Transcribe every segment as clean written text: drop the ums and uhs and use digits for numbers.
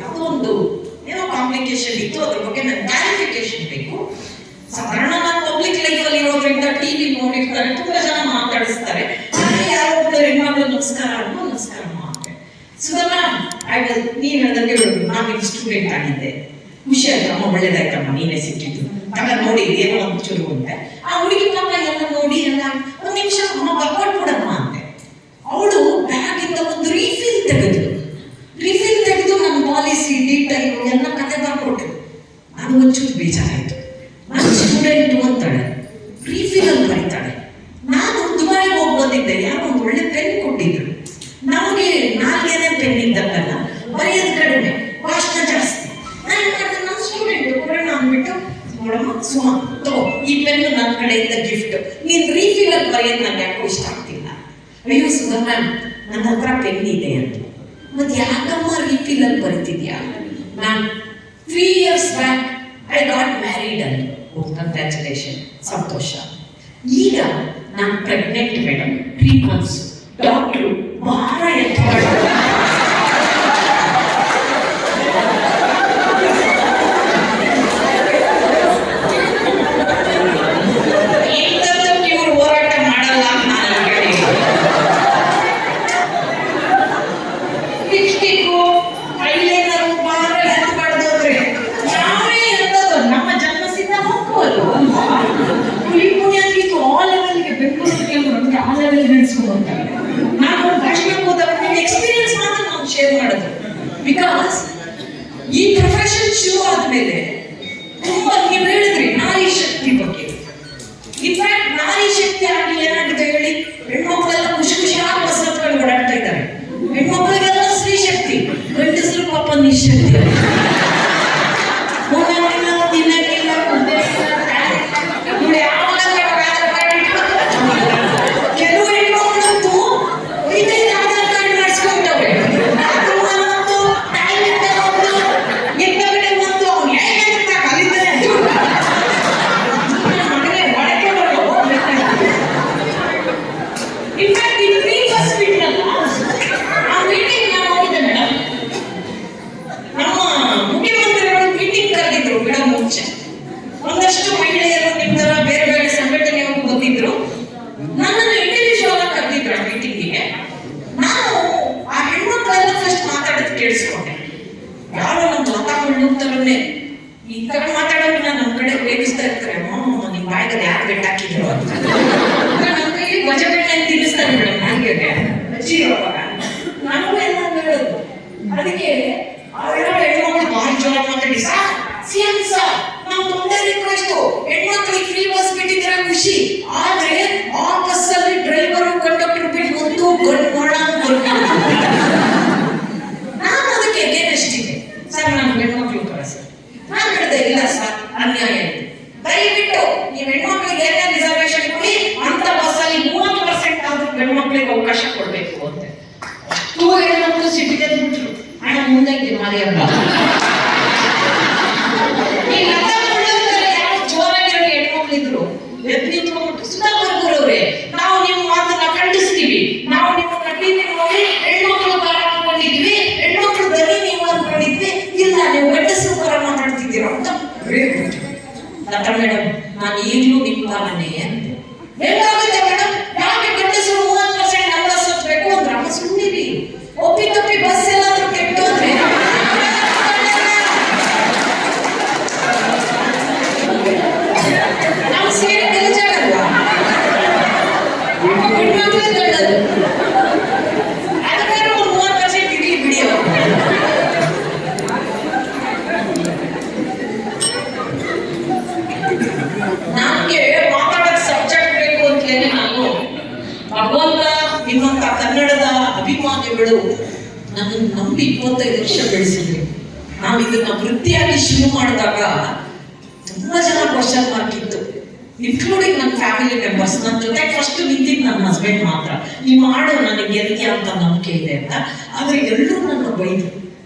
ಅದೊಂದು ಏನೋ ಕಾಂಪ್ಲಿಕೇಶನ್ ಇತ್ತು, ಅದ್ರ ಬಗ್ಗೆ ನನ್ಗೆ ಕ್ಲಾರಿಫಿಕೇಶನ್ ಬೇಕು. ಸಾಧಾರಣ ನಾನು ಪಬ್ಲಿಕ್ ಲೈಫಲ್ಲಿ ಇರೋದ್ರಿಂದ ಟಿವಿ ನೋಡಿರ್ತಾರೆ, ತುಂಬಾ ಜನ ಮಾತಾಡಿಸ್ತಾರೆ. ಯಾರೋ ಒಬ್ಬರು ಹೆಣ್ಮಕ್ಳು ನಮಸ್ಕಾರ ಅನ್ನೋ ನಮಸ್ಕಾರ ಮಾಡ್ತಾರೆ. ಸುಧಾ ನೀನ್ ಹೇಳ್ದಂಗೆ ಹೇಳುದು, ನಾನು ನಿಮ್ ಸ್ಟೂಡೆಂಟ್ ಆಗಿದ್ದೆ, ಖುಷಿ ಆಯ್ತಮ್ಮ, ಒಳ್ಳೇದಾಯ್ತಮ್ಮ ನೀನೇ ಸಿಕ್ಕಿದ್ದು ಆಗ ನೋಡಿ ಏನೋ ಒಂದು ಚೂರು ಉಂಟೆ. ಆ ಹುಡುಗಿ ಪಾಪ ಎಲ್ಲ ನೋಡಿ ಎಲ್ಲ ಒಂದ್ ನಿಮಿಷ ಅಮ್ಮ ಬರ್ಕೊಟ್ಬಿಡಮ್ಮ ಅಂತೆ. ಅವಳು ಬ್ಯಾಗಿಂದ ಒಂದು ರೀಫಿಲ್ ತೆಗೆದು ನಮ್ಮ ಪಾಲಿಸಿ ಡೀಟೈಲ್ ಎಲ್ಲ ಕತೆ ಬರ್ಕೊಟ್ರು. ನಾನು ಒಂಚೂರು ಬೇಜಾರಾಯ್ತು. ನಾನು ಸ್ಟೂಡೆಂಟ್ ಅಂತಾಳೆ, ರೀಫಿಲ್ ಅಲ್ಲಿ ಬರೀತಾಳೆ. ನಾನು ದುಬಾರಿಗೆ ಹೋಗಿ ಬಂದಿದ್ದೆ, ಯಾರೋ ಒಂದು ಒಳ್ಳೆ ಪೆನ್ ಕೊಟ್ಟಿದ್ರು. ನಮಗೆ 4 ಪೆನ್ ಇದ್ದಲ್ಲ, ಬರೆಯೋದು ಕಡಿಮೆ, ಭಾಷಣ ಜಾಸ್ತಿ. ನಾನು ಮಾಡಿದೆ, ನನ್ನ ಸ್ಟೂಡೆಂಟ್ ಕೊಡೋಣ ಅಂದ್ಬಿಟ್ಟು, ನೋಡಮ್ಮ ಸುಮಾ ತಗೋ ಈ ಪೆನ್ ನನ್ನ ಕಡೆಯಿಂದ ಗಿಫ್ಟ್, ನೀನ್ ರೀಫಿಲ್ ಅಲ್ಲಿ ಬರೆಯೋದು ನಂಗೆ ಯಾಕೋ ಇಷ್ಟ ಆಗ್ತಿಲ್ಲ. ಅಯ್ಯೋ ಸುಧಾ ಮ್ಯಾಮ್, ನನ್ನ ಹತ್ರ ಪೆನ್ ಇದೆ ಅಂತ. ಮತ್ತೆ ಯಾಕಮ್ಮ ರೀಫಿಲ್ ಅಲ್ಲಿ ಬರೀತಿದ್ಯಾ? ನಾನು 3 years back I got married ಅಂತ. ಕಂಗ್ರ್ಯಾಚುಲೇಷನ್, ಸಂತೋಷ. ಈಗ ನಾನು ಪ್ರೆಗ್ನೆಂಟ್ ಮೇಡಮ್, 3 months. ಡಾಕ್ಟ್ರು ಭಾರ ಎತ್ಕೊಂಡು ಇವ್ರು ಹೋರಾಟ ಮಾಡಲ್ಲ ನಾನು ಹೇಳಿ. ಲಿಪ್ಸ್ಟಿಕ್ಕು, ಐಲೈನರು ಭಾರ ಎತ್ಬಾರ್ದೋದ್ರೆ ನಾವೇ ಎಂತದ್ದು ನಮ್ಮ ಜನ್ಮಸಿದ್ಧ ಹೋಗ್ಬೋದು ಅಲ್ವಾ? ಈ ಪುಣ್ಯಾತ್ರಿಗೂ ಆ ಲೆವೆಲ್ಗೆ ಬೆಂಗಳೂರಿಗೆ ನಮ್ಗೆ ಆ ಲೆವೆಲ್ ನೆನೆಸ್ಕೊಂಡು ನಾನು ಭಾಷಣ ಹೋದಾಗ ಎಕ್ಸ್ಪೀರಿಯನ್ಸ್ ಮಾತ್ರ ನಾವು ಶೇರ್ ಮಾಡೋದು. ಬಿಕಾಸ್ ಈ ಪ್ರೊಫೆಷನ್ ಶುರು ಆದ್ಮೇಲೆ ತುಂಬಾ ನೀವು ಹೇಳಿದ್ರಿ ನಾರಿ ಶಕ್ತಿ ಬಗ್ಗೆ. ಇನ್ಫ್ಯಾಕ್ಟ್ ನಾರಿ ಶಕ್ತಿ ಆಗಿ ಏನಾಗಿದೆ ಹೇಳಿ, ಹೆಣ್ಮಕ್ಳೆಲ್ಲ ಖುಷಿ ಖುಷಿಯಾಗಿ ಬಸ್ ಹತ್ಕೊಂಡು ಓಡಾಡ್ತಾ ಇದ್ದಾರೆ. ಹೆಣ್ಮಕ್ಳಿಗೆಲ್ಲ ಸ್ತ್ರೀ ಶಕ್ತಿ, ಗಂಡಸರು ಪಾಪ ನಿಶಕ್ತಿ. ತಿನ್ನಕ್ಕಿಲ್ಲ, ಕೆಲವು ಹೆಣ್ಮಕ್ಳಂತೂ ಆಧಾರ್ ಕಾರ್ಡ್ ಮಾಡಿಸ್ಕೊಂಡವ್ರೆ. ಒಂದಷ್ಟು ಮಹಿಳೆಯರು ನಿಮ್ದರ ಬೇರೆ ಬೇರೆ ಸಂಘಟನೆಯವರು ಬಂದಿದ್ರು, ನನ್ನನ್ನು ಇಂಡಿವಿಜುವಲ್ ಆಗಿ ಕರೆದಿದ್ರು ಆ ಮೀಟಿಂಗಿಗೆ. ನಾನು ಆ ಹೆಣ್ಮಕ್ಳೆಲ್ಲ ಫಸ್ಟ್ ಮಾತಾಡೋದು ಕೇಳಿಸ್ಕೊಂಡೆ. ಯಾರೋ ನಮ್ಮ ಮಾತಾಡ್ಕೊಂಡೇ ಈ ತರ ಮಾತಾಡೋಕೆ ನಮ್ಮ ಕಡೆ ರೇಗಿಸ್ತಾ ಇರ್ತಾರೆ. ನಿಮ್ ಬಾಯಿಗೆ ಯಾರು ಬೆಟ್ಟ ಹಾಕಿದ್ರು ಅಂತ ನಮ್ಮ ಕೈಲಿ ಗಜಗಣ್ಣೆ ತಿನ್ನಿಸ್ತಾರೆ ಮೇಡಮ್. ನನಗೆ ಅಜ್ಜಿ ಇರೋವಾಗ ನನಗೂ ಎಲ್ಲ ಹೇಳೋದು. ಅದಕ್ಕೆ ಅವೆಲ್ಲ ಹೆಣ್ಮಕ್ಳು ಭಾರಿ ಜೋರ ಮಾತಾಡಿ, ಸಿಎಂ ಸರ್ ನಾವು ಒಂದೇ ರಿಕ್ವೆಸ್ಟ್, ಹೆಣ್ಮಕ್ಳಿಗೆ ಫ್ರೀ ಬಸ್ ಬಿಟ್ಟಿದ್ರೆ ಖುಷಿ, ಆದ್ರೆ ಆ ಬಸ್ ಅಲ್ಲಿ ಡ್ರೈವರು ಕಂಡಕ್ಟರ್ ಬಿಟ್ಟು ಒಂದು ಗಂಡ ನಾನು ಅದಕ್ಕೆ ಏನೇಷ್ಟಿದೆ ಸರ್, ನಾನು ಹೆಣ್ಮಕ್ಳು ಕಳಿಸಿ. ನಾನು ಹೇಳಿದೆ ಇಲ್ಲ ಸರ್, ಅನ್ಯಾಯ ಇದೆ, ದಯವಿಟ್ಟು ನೀವು ಹೆಣ್ಮಕ್ಳಿಗೆ ಏನೇ ರಿಸರ್ವೇಶನ್ ಕೊಡಿ, ಅಂತ ಬಸ್ ಅಲ್ಲಿ 30% ಆದ್ರೂ ಹೆಣ್ಮಕ್ಳಿಗೆ ಅವಕಾಶ ಕೊಡ್ಬೇಕು ಅಂತ. ಹೆಣ್ಮಕ್ಳು ಸಿಟಿಗೆ ಬಿಟ್ರು, ಅಣ್ಣ ಮುಂದೆ ಮಾರಿಯಲ್ಲ ಜೋರಾಗಿರೋ ಹೆಣ್ಮಕ್ಳಿದ್ರು ನಿಂತ್ಕೊಂಡ್ಬಿಟ್ಟು, ಸುಧಾ ಬರ್ಗೂರವ್ರೆ ನಾವು ನಿಮ್ಮ ಮಾತನ್ನ ಖಂಡಿಸ್ತೀವಿ, ನಾವು ನಿಮ್ಮನ್ನ ಟಿವಿ ನೋಡಿ ಹೆಣ್ಮಕ್ಳು ಬರ ಅನ್ಕೊಂಡಿದ್ವಿ, ಹೆಣ್ಮಕ್ಳು ಬರೀ ನೀವು ಅನ್ಕೊಂಡಿದ್ವಿ, ಇಲ್ಲ ನೀವು ಗಂಡಸರು ಬರ ಮಾತಾಡ್ತಿದ್ದೀರ ಅಂತ ಲತಾ ಮೇಡಮ್. ನಾನು ಈಗಲೂ ನಿಮ್ಮ ಕಾಲನೇ ಅಂತೆ. ಹೇಗಾಗುತ್ತೆ ಮೇಡಮ್, ಯಾಕೆ ಗಂಡಸರು 30% ನಮ್ಮ ಬಸ್ ಹತ್ಬೇಕು ಅಂದ್ರೆ ಅಮ್ಮ ಸುಮ್ಮನಿರಿ, ಒಪ್ಪಿ ತಪ್ಪಿ ಬಸ್ ಎಲ್ಲಾದ್ರೂ ಕೆಟ್ಟು ಅಂದ್ರೆ ನಾವು ಸೇರಿ ನಿಲ್ಜಾಗಲ್ವಾ, ಹೆಣ್ಮಕ್ಳು ಗಂಡದು ಅದಕ್ಕೆ ಒಂದು 30% ಇರ್ಲಿ ಬಿಡಿ. ನಮ್ಗೆ ಮಾತಾಡೋಕೆ ಸಬ್ಜೆಕ್ಟ್ ಬೇಕು ಅಂತಲೇ ನಾನು ಭಗವಂತ ನಿಮ್ಮಂತ ಕನ್ನಡದ ಅಭಿಮಾನಿಗಳು ನನ್ನನ್ನು ನಂಬಿ 25 ವರ್ಷ ಬೆಳೆಸಿದ್ರಿ. ನಾವು ಇದನ್ನ ವೃತ್ತಿಯಾಗಿ ಶುರು ಮಾಡಿದಾಗ ತುಂಬಾ ಜನ ಕ್ವಶನ್ ಮಾರ್ಕ್ ಇತ್ತು, ಇನ್ಕ್ಲೂಡಿಂಗ್ ನನ್ನ ಫ್ಯಾಮಿಲಿ ಮೆಂಬರ್ಸ್. ನನ್ನ ಜೊತೆ ಫಸ್ಟ್ ನಿಂತಿದ್ದು ನನ್ನ ಹಸ್ಬೆಂಡ್ ಮಾತ್ರ, ಈ ಮಾಡು ನನಗೆ ಗೆಲ್ತಿ ಅಂತ ನಂಬಿಕೆ ಇದೆ ಅಂತ. ಆದ್ರೆ ಎಲ್ಲರೂ ನನ್ನ ಬೈದ್ರು,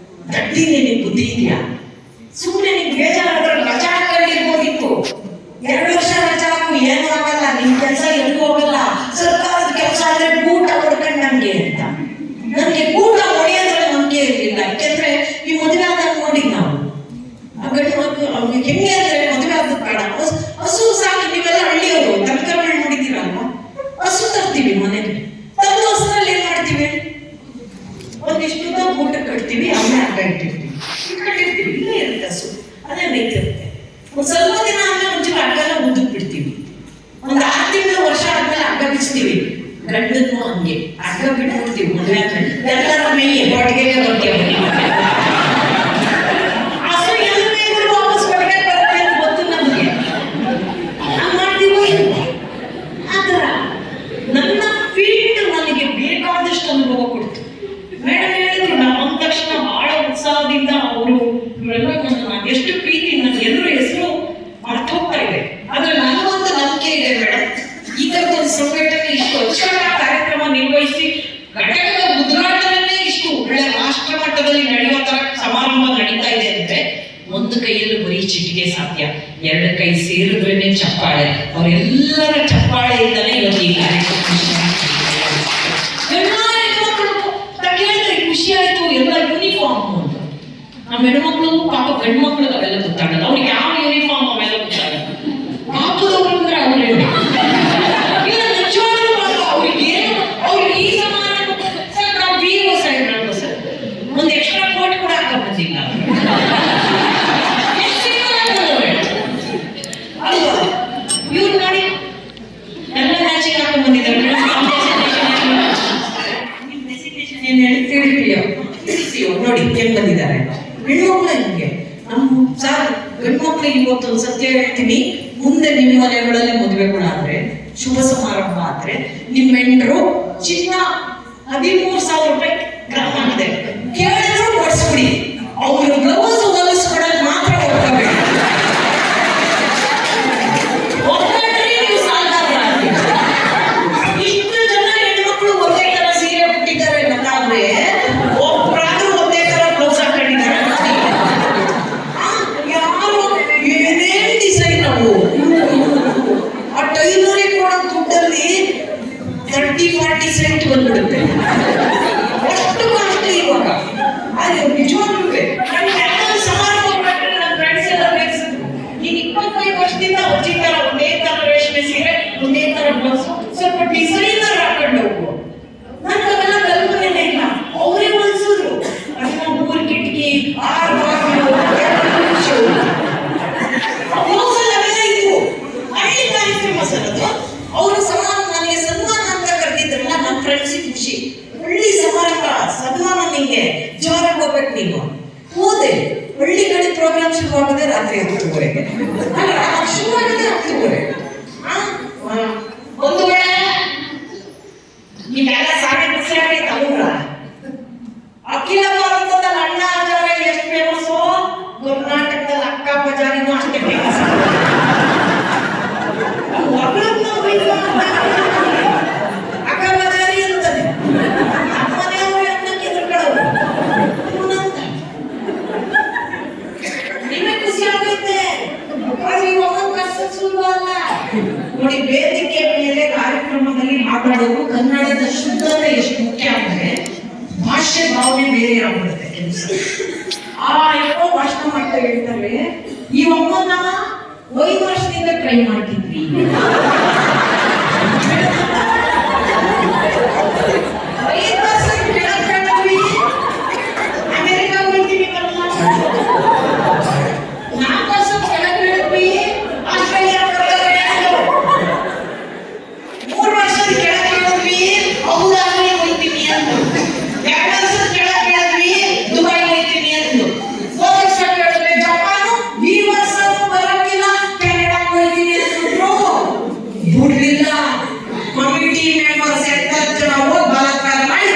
ದಡ್ಡಿ ನಿನಗೆ ಬುದ್ಧಿ ಇದೆಯಾ, ಸುಮ್ಮನೆ ನಿಂಗೆ ಬೇಜಾರಾದ್ರೆ ರಜಾ ಹಾಕೊಂಡಿರ್ಬೋದಿತ್ತು, 2 ವರ್ಷ ರಜಾ ಹಾಕು, ಏನು ಆಗಲ್ಲ, ನಿನ್ ಕೆಲಸ ಎಲ್ಲೂ ಹೋಗಲ್ಲ, ಸರ್ಕಾರದ ಕೆಲಸ ಆದ್ರೆ ಊಟ ಹೊಡ್ಕೊಂಡ್ ನಂಗೆ ಅಂತ. ನನಗೆ ಊಟ ಹೊಡೆಯೋದ್ರಲ್ಲಿ ನಂಬಿಕೆ ಇರಲಿಲ್ಲ. ಯಾಕೆಂದ್ರೆ ಈ ಮದುವೆ ಆದಾಗ ಇಟ್ಕೊಂಡಿರ್ತೀವಿ ಇಲ್ಲೇ ಇರುತ್ತೆ ಹಸು, ಅದೇ ಮೇಯ್ತಿರುತ್ತೆ. ಒಂದು ಸ್ವಲ್ಪ ದಿನ ಆದ್ಮೇಲೆ ಒಂಚೂರು ಅಡ್ಡನ ಉದ್ದಕ್ಕೆ ಬಿಡ್ತೀವಿ. ಒಂದು 6 ತಿಂಗಳು ವರ್ಷ ಆದ್ಮೇಲೆ ಅಡ್ಡ ಬಿಚ್ತೀವಿ. ಗಂಡನ್ನು ಹಂಗೆ ಅಡ್ಡ ಬಿಟ್ಬಿಡ್ತೀವಿ. ಮದುವೆ ಆದ್ಮೇಲೆ ಎಲ್ಲರ ಮೇಯ್ಯ ಹೊಟ್ಟಿಗೆ ಬಗ್ಗೆ ಹಸು ಎಲ್ಲ ಮೇಯ್ದ್ರು ವಾಪಸ್ ಹೊರಗೆ ಬರುತ್ತೆ ಅಂತ ಗೊತ್ತು ನಮಗೆ. ಹಂಗ್ ಮಾಡ್ತೀವಿ. ಆತರ ನನ್ನ ಫೀಲ್ಡ್ ನನಗೆ ಬೇಕಾದಷ್ಟು ಅನುಭವ ಕೊಡ್ತು. ಮೇಡಮ್ ಹೇಳಿದ್ರು, ನಾನು ಅಂದ ತಕ್ಷಣ ಬಹಳ ಉತ್ಸಾಹದಿಂದ ಅವರು ಇವರೆಲ್ಲ ನನ್ನ ಎಷ್ಟು ಪ್ರೀತಿ, ನನ್ನ ಎಲ್ಲರ ಹೆಸರು ಮರ್ತು ಹೋಗ್ತಾ ಇದೆ. ಆದ್ರೆ ನಾನು ಅಂತ ನಂಬಿಕೆ ಇದೆ ಮೇಡಮ್. ಈ ತರದೊಂದು ಸಂಘಟನೆ ಇಷ್ಟು ಅಚ್ಚುಕಟ್ಟಾಗಿ ಕಾರ್ಯಕ್ರಮ ನಿರ್ವಹಿಸಿ ಘಟಕದ ಉದ್ಘಾಟನೆ ಇಷ್ಟು ಒಳ್ಳೆ ರಾಷ್ಟ್ರ ಮಟ್ಟದಲ್ಲಿ ನಡೆಯುವ ತರ ಸಮಾರಂಭ ನಡೀತಾ ಇದೆ ಅಂದ್ರೆ ಒಂದು ಕೈಯಲ್ಲಿ ಬರೀ ಚಿಟಿಕೆ ಸಾಧ್ಯ, 2 ಕೈ ಸೇರಿದ್ರೇನೆ ಚಪ್ಪಾಳೆ. ಅವರೆಲ್ಲರ ಚಪ್ಪಾಳೆಯಿಂದಲೇ ಇವತ್ತು ಈ ಕಾರ್ಯಕ್ರಮ ಖುಷಿ ಆಯ್ತು. ಎಲ್ಲ ಯೂನಿಫಾರ್ಮ್ ಅಂತ ನಮ್ಮ ಹೆಣ್ಮಕ್ಳು ಪಾಪ ಗಂಡು ಮಕ್ಳು ಅವೆಲ್ಲ ಗೊತ್ತಾಗಲ್ಲ. ಅವ್ರಿಗೆ ಯಾವ ಯೂನಿಫಾರ್ಮ್ ಅವೆಲ್ಲ ಗೊತ್ತಾಗಲ್ಲ. ಪಾಪದವ್ರು ಅಂದ್ರೆ ಅವ್ರೆ ಇಲ್ಲ ನಿಜವಾಗ್ಲೂ ಪಾಪ ಅವ್ರಿಗೆ ಅವ್ರಿಗೆ ಈ ಸಮಾರಂಭ ಸರ್ ನಾವು ಬೀರೋ ಸೈಡ್ ನಾವು ಸರ್ ಒಂದು ಎಕ್ಸ್ಟ್ರಾ ಕೋಟ್ ಕೂಡ ಹಾಕ ಬಂದಿಲ್ಲ ಅಲ್ವಾ? ಇವ್ರು ನೋಡಿ ಎಲ್ಲ ಮ್ಯಾಚಿಂಗ್ ಹಾಕೊಂಡ್ ಬಂದಿದ್ದಾರೆ. ಏನ್ ಹೇಳಿ ತಿಳಿಸಿಯೋ ನೋಡಿ ಹೆಂಗ್ ಬಂದಿದ್ದಾರೆ ಹೆಣ್ಮಕ್ಳು. ಹಿಂಗೆ ನಮ್ಮ ಸರ್ ಗಂಡ್ಮಕ್ಳಿಗೆ ಇವತ್ತೊಂದು ಸತ್ಯ ಹೇಳ್ತೀನಿ, ಮುಂದೆ ನಿಮ್ಮ ಮನೆಗಳಲ್ಲಿ ಮದುವೆಗಳಾದ್ರೆ ಶುಭ ಸಮಾರಂಭ ಆದ್ರೆ ನಿಮ್ಮ ಹೆಂಡ್ರು ಚಿನ್ನ 13,000 ರೂಪಾಯಿ ಗ್ರಾಮ ಆಗಿದೆ ಕೇಳಿದ್ರು ಕೊಡಿಸ್ಬಿಡಿ. ಅವ್ರು ಬ್ಲೌಸ್ ಹೊಲಿಸ್ಕೊಡೋದು ಮಾತ್ರ ಹೊಡ್ಕೋಬೇಡಿ. ನೀವು ಸಾಲಗಾರ. ಇಷ್ಟು ಜನ ಹೆಣ್ಮಕ್ಳು ಒಂದೇ ತರ ಸೀರೆ ಬಿಟ್ಟಿದ್ದಾರೆ ನನ್ನಾದ್ರೆ ಒಬ್ಬರಾದ್ರೂ ಒಂದೇ ತರ ಬ್ಲೌಸ್ ಹಾಕೊಂಡಿದ್ದಾರೆ. ಯಾರು ಏನೇನ್ ಡಿಸೈನ್ ನಾವು ಆ ಟೈಲರಿಗೆ ಕೊಡೋ ದುಡ್ಡಲ್ಲಿ 30-40 ಸೆಂಟ್ ಬಂದ್ಬಿಡುತ್ತೆ. ಅಷ್ಟು ಕಾಸ್ಟ್ ಇವಾಗ. ಅದು ನಿಜವಾಗ್ಲೂ ಸಮಾರಂಭ ನನ್ನ ಫ್ರೆಂಡ್ಸ್ ಎಲ್ಲ ರೇಗಿಸಿದ್ರು, ನೀನ್ 25 ವರ್ಷದಿಂದ ಹೊಚ್ಚಿದ್ದಾರ ಒಂದೇ ತರ ರೇಷ್ಮೆ ಸೀರೆ ಒಂದೇ ತರ ಬ್ಲೌಸ್, ಸ್ವಲ್ಪ ಡಿಸೈನರ್ ಹಾಕೊಂಡು ಹೋಗು. ನನ್ಗೆ ಅವೆಲ್ಲ ಕಲ್ಪನೆ ಇಲ್ಲ. ಅವರೇ ಹೊಲಿಸಿದ್ರು. ಅದನ್ನ 3 ಕಿಟಕಿ 6 ಬಾಗಿಲು ಅವೆಲ್ಲ ಇದ್ವು. ಹಳ್ಳಿ ಕಾರ್ಯಕ್ರಮ ಸರ್ ಅದು. ಅವರು ನನಗೆ ಸನ್ಮಾನ ಅಂತ ಕರೆದಿದ್ರಲ್ಲ, ನನ್ನ ಫ್ರೆಂಡ್ಸಿಗೆ ಖುಷಿ. ಒಳ್ಳೆ ಸಮಾರಂಭ ಸನ್ಮಾನ, ನಿಂಗೆ ಜೋರಾಗಿ ಹೋಗ್ಬೇಕು ನೀನು. ಹೋದೆ ಹಳ್ಳಿ ಕಡೆ ಪ್ರೋಗ್ರಾಮ್ ಶುರು ಆಗೋದೇ ರಾತ್ರಿ 10:30 ಅಲ್ಲ, ಶುರು ಆಗೋದೇ 10:30. ಒಂದು ವೇಳೆ ನೀವೆಲ್ಲ ಸಾರಿ ಬಿಸಿಯಾಗಿ ತಗೊಂಡ್ರ ಅಖಿಲ ಭಾರತದ ಅಣ್ಣ ಆಚಾರ ಎಷ್ಟು ಫೇಮಸ್ಸು, ಕರ್ನಾಟಕದಲ್ಲಿ ಅಕ್ಕ ಬಜಾರಿನೂ ಅಷ್ಟೇ ಫೇಮಸ್. ಅಕ್ಕ ಬಜಾರಿ ಅಂತಾನೆ ಮನೆಯವರು ಅನ್ನಕ್ಕೆ ಎದುರುಗಳವರು. ನಿಮಗೆ ಖುಷಿ ಆಗುತ್ತೆ. ನೋಡಿ, ವೇದಿಕೆ ಮೇಲೆ ಕಾರ್ಯಕ್ರಮದಲ್ಲಿ ಮಾತಾಡೋದು ಕನ್ನಡದ ಶುದ್ಧತೆ ಎಷ್ಟು ಮುಖ್ಯ ಅಂದ್ರೆ ಭಾಷೆ ಭಾವನೆ ಬೇರೆ ಆಗ್ಬಿಡುತ್ತೆ ಕೆಲಸ. ಎಷ್ಟೋ ಭಾಷಣ ಮಾಡ್ತಾ ಹೇಳ್ತಾರೆ, ಈ ಒಮ್ಮನ್ನ 5 ವರ್ಷದಿಂದ ಟ್ರೈ ಮಾಡ್ತಿದ್ವಿ. 5 ವರ್ಷ ಕೆಳಗೆ ಅಮೆರಿಕ ಹೋಗ್ತೀವಿ, 4 ವರ್ಷ ಕೆಳಗೆ ಆಸ್ಟ್ರೇಲಿಯಾ 3 ವರ್ಷದ ಕೆಳಗೆ ಅಬುದಾಬಿ ಹೋಗ್ತೀವಿ ಅಂತ, 2 ವರ್ಷದ ಕೆಳಗೆ ದುಬೈ ಹೋಗ್ತೀವಿ ಅಂತ, 1 ವರ್ಷ ಕೆಳಗೆ ಜಪಾನು, ಈ ವರ್ಷ ಬರೋಕ್ಕಿಲ್ಲ ಕೆನಡಾ ಹೋಗ್ತೀವಿ ಅಂತಿದ್ರು. ಬಿಡ್ಲಿಲ್ಲ. ಕಮಿಟಿ ಮೆಂಬರ್ಸ್ 10 ಜನ ಹೋಗಿ ಬಲಾತ್ಕಾರ ಮಾಡಿ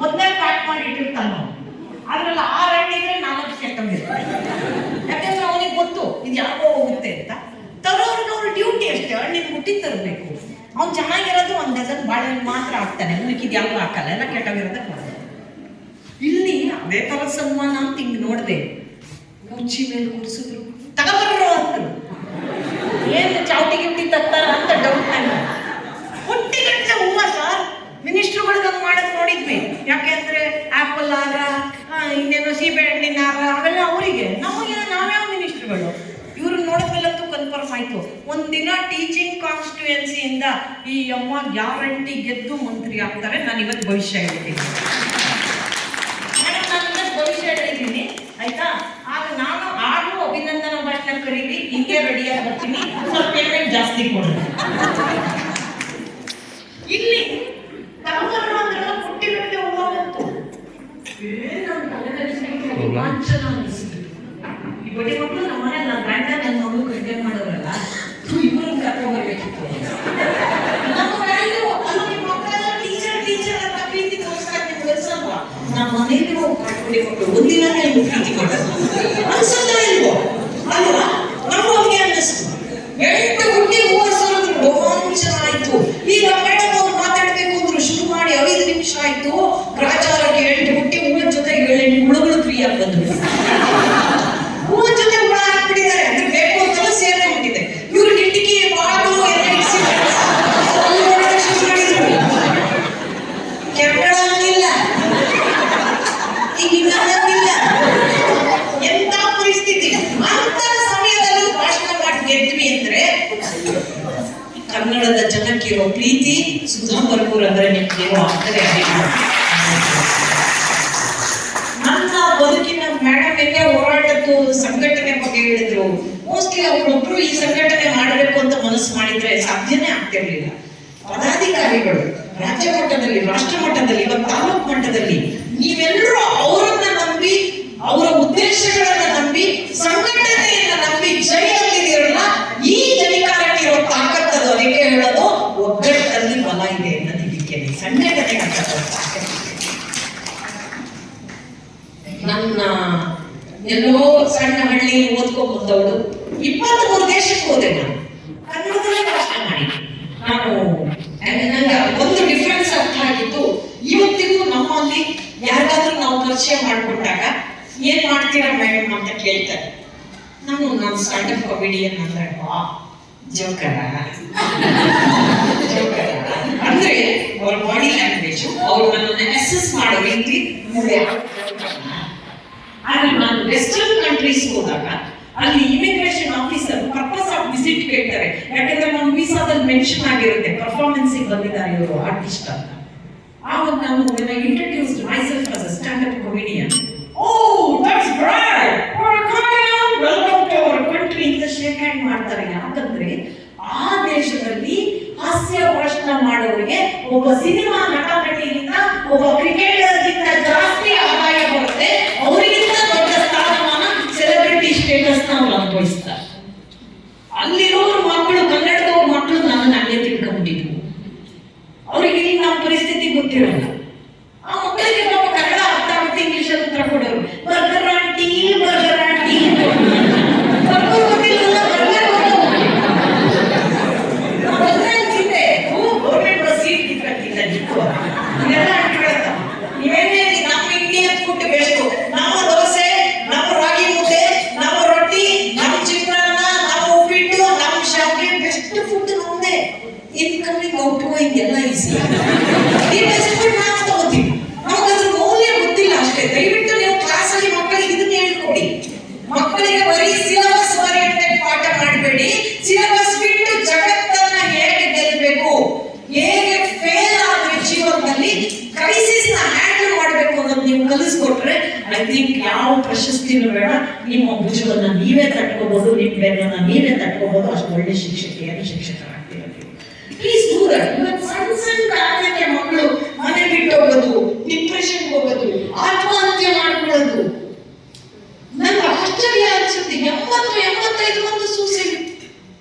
ಮೊದಲೇ ಪ್ಯಾಕ್ ಮಾಡಿ ಇಟ್ಟಿರ್ತಾನ. ಅದ್ರಲ್ಲಿ 6 ಹಣ್ಣಿದ್ರೆ 4 ಸೆಕೆಂಡ್ ಇರ್ತದೆ. ಯಾಕಂದ್ರೆ ಅವನಿಗೆ ಗೊತ್ತು ಇದು ಯಾಕೋ ಹೋಗುತ್ತೆ ಅಂತ. ಬರೋರ್ಗೆ ಅವ್ರ ಡ್ಯೂಟಿ ಅಷ್ಟೇ, ಹಣ್ಣಿನ ಬುಟ್ಟಿ ತರಬೇಕು. ಅವ್ನು ಚೆನ್ನಾಗಿರೋದು ಒಂದು ಡಜನ್ ಬಾಳೆಹಣ್ಣು ಮಾತ್ರ ಹಾಕ್ತಾನೆ, ಉಳಿಕಿದ್ ಯಾವುದು ಹಾಕಲ್ಲ, ಎಲ್ಲ ಕೆಟ್ಟೋಗಿರೋದೇ ಕೊಡೋದು. ಇಲ್ಲಿ ಅದೇ ತರ ಸನ್ಮಾನ ಅಂತ ಹಿಂಗ್ ನೋಡ್ದೆ, ಕುರ್ಚಿ ಮೇಲೆ ಕೂರಿಸಿದ್ರು, ತಗೊಬರ್ರು ಅಂದ್ರು. ಏನ್ ಚಾವಟಿ ಗಿಟ್ಟಿ ತರ್ತಾರ ಅಂತ ಡೌಟ್ ನನಗೆ. ಹುಟ್ಟಿಗಟ್ಟಲೆ ಹೂವ ಸರ್, ಮಿನಿಸ್ಟ್ರುಗಳಿಗೆ ಹಂಗೆ ಮಾಡೋದು ನೋಡಿದ್ವಿ. ಯಾಕೆಂದ್ರೆ ಆಪಲ್ ಆಗ ಇನ್ನೇನೋ ಸೀಬೆ ಹಣ್ಣಿನ ಆಗ ಅವೆಲ್ಲ ಅವರಿಗೆ, ನಮಗೆ ನಾವ್ಯಾವ ಮಿನಿಸ್ಟ್ರುಗಳು. ಇವ್ರನ್ನ ನೋಡಿದ್ಮೇಲಂತೂ ಕನ್ಫರ್ಮ್ ಆಯ್ತು. ಒಂದಿನ ಟೀಚಿಂಗ್ ಕಾನ್ಸ್ಟಿಟ್ಯೂಯೆನ್ಸಿಯಿಂದ ಈ ಅಮ್ಮ ಗ್ಯಾರಂಟಿ ಗೆದ್ದು ಮಂತ್ರಿ ಆಗ್ತಾರೆ. ನಾನು ಇವತ್ತು ಭವಿಷ್ಯ ಹೇಳ್ತೀನಿ ಮೇಡಮ್, ನಾನು ಇವತ್ತು ಭವಿಷ್ಯ ಹೇಳಿದ್ದೀನಿ ಆಯ್ತಾ. ಆಗ ನಾನು ಆಗಲೂ ಅಭಿನಂದನಾ ಭಾಷಣ ಕರೀರಿ, ಹಿಂಗೆ ರೆಡಿಯಾಗಿ ಬರ್ತೀನಿ, ಸ್ವಲ್ಪ ಪೇಮೆಂಟ್ ಜಾಸ್ತಿ ಕೊಡಿ. ಇಲ್ಲಿ ತಗೊಂಡ್ರು ಅಂದ್ರೆ ಹುಟ್ಟಿಗಟ್ಟಲೆ ಹೂವ ಬಂತು. ರೋಮಾಂಚನ ಅನಿಸ್ತು. ಈ ಬಡಿ ಮಕ್ಕಳು ನಮ್ಮ ಮನೆ ನನ್ನ ಗಂಡ ನನ್ನ ಮಗಳು ಕಡಿಮೆ ಮಾಡೋರಲ್ಲ, ಇಬ್ಬರು ಕರ್ಕೊಂಡ್ಬರ್ಬೇಕಿತ್ತು. ನಮ್ಮ ವ್ಯಾಲ್ಯೂ ಮಕ್ಕಳೆಲ್ಲ ಟೀಚರ್ ಅಂತ ಪ್ರೀತಿ ತೋರಿಸ್ತಾರೆ, ನೀವು ಬೆಳೆಸಲ್ವಾ? ನಮ್ಮ ಮನೆಯಲ್ಲಿ ಬಡಿ ಮಕ್ಕಳು ಒಂದಿನ ನೀವು ಪ್ರೀತಿ ಮಾಡೋದು ಅನ್ಸಲ್ಲ ಇಲ್ವೋ ಅಲ್ವಾ? ನಾವು ಅವ್ರಿಗೆ ಅನ್ನಿಸ್ತು. 8 ಗುಂಡಿ ಹೂವರ್ಸೋದು ರೋಮಾಂಚನ ಆಯ್ತು. ಈಗ ಮೇಡಮ್ ಅವ್ರು ಮಾತಾಡ್ಬೇಕು ಅಂದ್ರು ಶುರು ಮಾಡಿ 5 ನಿಮಿಷ ಆಯ್ತು. ಗ್ರಾಚಾರಕ್ಕೆ 8 ಗುಂಡಿ ಹೂವಿನ ಜೊತೆ 7 ಹುಳುಗಳು ಫ್ರೀ ಆಗಿ ಬಂದ್ರು. ಹೂವಿನ ಜೊತೆ ಹುಳ ಹಾಕ್ಬಿಟ್ಟಿದ್ದಾರೆ, ಅಂದ್ರೆ ಬೇಕು ಅಂತಲೂ ಸೇರ್ತಾ ಬಿಟ್ಟಿದೆ. ಇವ್ರು ಕಿಟಕಿ ಬಾಗಿಲು ಎಲ್ಲ ಇರಿಸಿ ಶುರು ಮಾಡಿದ್ರು. ಕೆಂಪಳ ಅನ್ನಿಲ್ಲ, ಈಗ ಇನ್ನಿಲ್ಲ. ಎಂತ ಪರಿಸ್ಥಿತಿ. ಅಂತ ಸಮಯದಲ್ಲೂ ಭಾಷಣ ಮಾಡಿ ಗೆದ್ವಿ ಅಂದ್ರೆ ಕನ್ನಡದ ಜನಕ್ಕಿರೋ ಪ್ರೀತಿ ಸುಧಾ ಬರ್ಪೂರ್ ಅಂದ್ರೆ ನಿಮ್ಗೇನೋ ಆಗ್ತದೆ. ನನ್ನ ಬದುಕಿನ ಮೇಡಮ್ ಹೆಂಗೆ ಹೋರಾಟದ್ದು ಸಂಘಟನೆ ಬಗ್ಗೆ ಹೇಳಿದ್ರು. ಮೋಸ್ಟ್ಲಿ ಅವರೊಬ್ರು ಈ ಸಂಘಟನೆ ಮಾಡಬೇಕು ಅಂತ ಮನಸ್ಸು ಮಾಡಿದ್ರೆ ಸಾಧ್ಯನೇ ಆಗ್ತಿರ್ಲಿಲ್ಲ. ಪದಾಧಿಕಾರಿಗಳು ರಾಜ್ಯ ಮಟ್ಟದಲ್ಲಿ, ರಾಷ್ಟ್ರ ಮಟ್ಟದಲ್ಲಿ, ಇವತ್ತು ತಾಲೂಕು ಮಟ್ಟದಲ್ಲಿ ನೀವೆಲ್ಲರೂ ಅವರನ್ನ ನಂಬಿ, ಅವರ ಉದ್ದೇಶಗಳನ್ನ ನಂಬಿ, ಸಂಘಟನೆಯನ್ನ ನಂಬಿ ಜೈಯಲ್ಲಿರಲ್ಲ. ಈ ಜನಿಕಾರಕ್ಕೆ ಇರೋ ತಾಕತ್ತದು. ಅದಕ್ಕೆ ಹೇಳೋದು ಒಗ್ಗಟ್ಟಲ್ಲಿ ಬಲ ಇದೆ ಅನ್ನೋದಕ್ಕೆ ಸಂಘಟನೆ ಅಂತ. ನನ್ನ ಎಲ್ಲೋ ಸಣ್ಣ ಹಳ್ಳಿ ಓದ್ಕೊಂಡ್ ಬಂದವಳು 23 ದೇಶಕ್ಕೆ ಹೋದೆ. ನಾನು ಕನ್ನಡದಲ್ಲೇ ಭಾಷಣ ಮಾಡಿ ನಾನು ನಂಗೆ ಒಂದು ಡಿಫ್ರೆನ್ಸ್ ಅರ್ಥ ಆಗಿತ್ತು. ಇವತ್ತಿಗೂ ನಮ್ಮಲ್ಲಿ ಯಾರಿಗಾದ್ರೂ ನಾವು ಪರಿಚಯ ಮಾಡ್ಕೊಂಡಾಗ ಏನ್ ಮಾಡ್ತೀರಾ ಮೇಡಮ್ ಅಂತ ಕೇಳ್ತಾರೆ. ನಾನು ಸ್ಟಾರ್ಟ್ ಅಪ್ ಕಾಮಿಡಿಯನ್ ಅಂದ್ರೆ ಜೋಕರ ಅಂದ್ರೆ ಅವ್ರ ಬಾಡಿ ಲ್ಯಾಂಗ್ವೇಜ್, ಅವ್ರು ನನ್ನನ್ನು ಅಸೆಸ್ ಮಾಡೋ ರೀತಿ. ಆದ್ರೆ ನಾನು ವೆಸ್ಟರ್ನ್ ಕಂಟ್ರೀಸ್ ಹೋದಾಗ ಅಲ್ಲಿ immigration officer purpose of visit ಕೇಳ್ತಾರೆ. ಯಾಕಂದ್ರೆ ನಮ್ಮ ವೀಸಾದಲ್ಲಿ ಮೆನ್ಷನ್ ಆಗಿರುತ್ತೆ ಪರ್ಫಾರ್ಮೆನ್ಸ್ ಬಂದಿದ್ದಾರೆ ಇವರು ಆರ್ಟಿಸ್ಟ್ ಅಂತ. ಆವಾಗ ನಾನು introduced myself as a stand up comedian. That's great, welcome to our country ಅಂತ ಶೇಕ್ ಹ್ಯಾಂಡ್ ಮಾಡ್ತಾರೆ. ಯಾಕಂದ್ರೆ ಆ ದೇಶದಲ್ಲಿ ಹಾಸ್ಯ ಭಾಷಣ ಮಾಡೋರಿಗೆ ಒಬ್ಬ ಸಿನಿಮಾ ನಟ ನಟಿಗಿಂತ, ಒಬ್ಬ ಕ್ರಿಕೆಟರ್ಗಿಂತ ಜಾಸ್ತಿ ಆದಾಯ ಬರುತ್ತೆ. ಅವರಿಗಿಂತ ದೊಡ್ಡ ಸ್ಥಾನಮಾನ, ಸೆಲೆಬ್ರಿಟಿ ಸ್ಟೇಟಸ್ ಅವ್ರು ಅನುಭವಿಸ್ತಾರೆ. ಅಲ್ಲಿರೋರು ಮಕ್ಕಳು, ಕನ್ನಡದವ್ರ ಮಕ್ಕಳು ನನ್ನ ಹಂಗೆ ತಿಳ್ಕೊಂಡ್ಬಿಟ್ಟಿದ್ರು. ಅವ್ರಿಗೆ ಇಲ್ಲಿ ನಮ್ಮ ಪರಿಸ್ಥಿತಿ ಗೊತ್ತಿರಲ್ಲ. ಆ ಮಕ್ಕಳಿಗೆ ಪಾಪ ಕನ್ನಡ ಅರ್ಥ ಆಗುತ್ತೆ, ಇಂಗ್ಲಿಷಲ್ಲಿ ಉತ್ತರ ಕೊಡೋರು. Burger aunty, burger aunty, burger ಗೊತ್ತಿಲ್ಲ, ಬರ್ಗರ್ ತಿಂದೆ ಗೌರ್ಮೆಂಟ್ ಸೀಟ್ ಕಿತ್ಕಿಲ್ಲ ನಿಂತು ಇದೆಲ್ಲ ಅಂಟ್ಕೊಳತ್ತ. ನೀವೇನೇ ನಮ್ಮ ಇಂಡಿಯನ್ ಫುಡ್ ಬೆಸ್ಟ್. ನಮ್ಮ ದೋಸೆ, ನಮ್ಮ ರಾಗಿ ಮುದ್ದೆ, ನಮ್ಮ ರೊಟ್ಟಿ, ನಮ್ಮ ಚಿತ್ರಾನ್ನ, ನಮ್ಮ ಉಪ್ಪಿಟ್ಟು, ನಮ್ಮ ಶಾವಿಗೆ, ಬೆಸ್ಟ್ ಫುಡ್ ನಮ್ದೇ. ಇನ್ಕಮಿಂಗ್ ಔಟ್ ಗೋಯಿಂಗ್ ಎಲ್ಲ ಈಸಿ. ಈ ಬೆಸ್ಟ್ ಫುಡ್ ನಾವು ತಗೋತೀವಿ. ನಮಗದ್ರ ಮೌಲ್ಯ ಗೊತ್ತಿಲ್ಲ ಅಷ್ಟೇ. ದಯವಿಟ್ಟು ನೀವು ಕ್ಲಾಸಲ್ಲಿ ಮಕ್ಕಳಿಗೆ ಇದನ್ನ ಹೇಳ್ಕೊಡಿ. ಮಕ್ಕಳಿಗೆ ಬರೀ ಸಿಲೆಬಸ್ ಓರಿಯೆಂಟೆಡ್ ಪಾಠ ಮಾಡಬೇಡಿ. ಸಿಲೆಬಸ್ ಬಿಟ್ಟು ಜಗತ್ತನ್ನ ಹೇಗೆ ಗೆಲ್ಲಬೇಕು, ಹೇಗೆ ಫೇಲ್ ಆದ್ರೆ ಜೀವನದಲ್ಲಿ ಕ್ರೈಸಿಸ್ ನ ಹ್ಯಾಂಡಲ್ ಮಾಡಬೇಕು ಅನ್ನೋದು ನೀವು ಕಲಿಸ್ಕೊಟ್ರೆ ಐ ಥಿಂಕ್ ಯಾವ ಪ್ರಶಸ್ತಿನೂ ಬೇಡ. ನಿಮ್ಮ ಭುಜವನ್ನ ನೀವೇ ತಟ್ಕೋಬಹುದು, ನಿಮ್ಮ ಬೆನ್ನನ್ನ ನೀವೇ ತಟ್ಕೋಬಹುದು. ಅಷ್ಟು ಒಳ್ಳೆ ಶಿಕ್ಷಕಿಯಾಗಿ ಶಿಕ್ಷಕರಾಗ್ತೀರ. Please do that. ಇವತ್ತು ಸಣ್ಣ ಸಣ್ಣ ಕಾರಣಕ್ಕೆ ಮಕ್ಕಳು ಮನೆ ಬಿಟ್ಟು ಹೋಗೋದು, ಡಿಪ್ರೆಷನ್ ಹೋಗೋದು, ಆತ್ಮಹತ್ಯೆ ಮಾಡ್ಕೊಳ್ಳೋದು ನನ್ಗೆ ಆಶ್ಚರ್ಯ ಅನ್ಸುತ್ತೆ. 80-85 ಒಂದು ಸೂಸೈಡ್.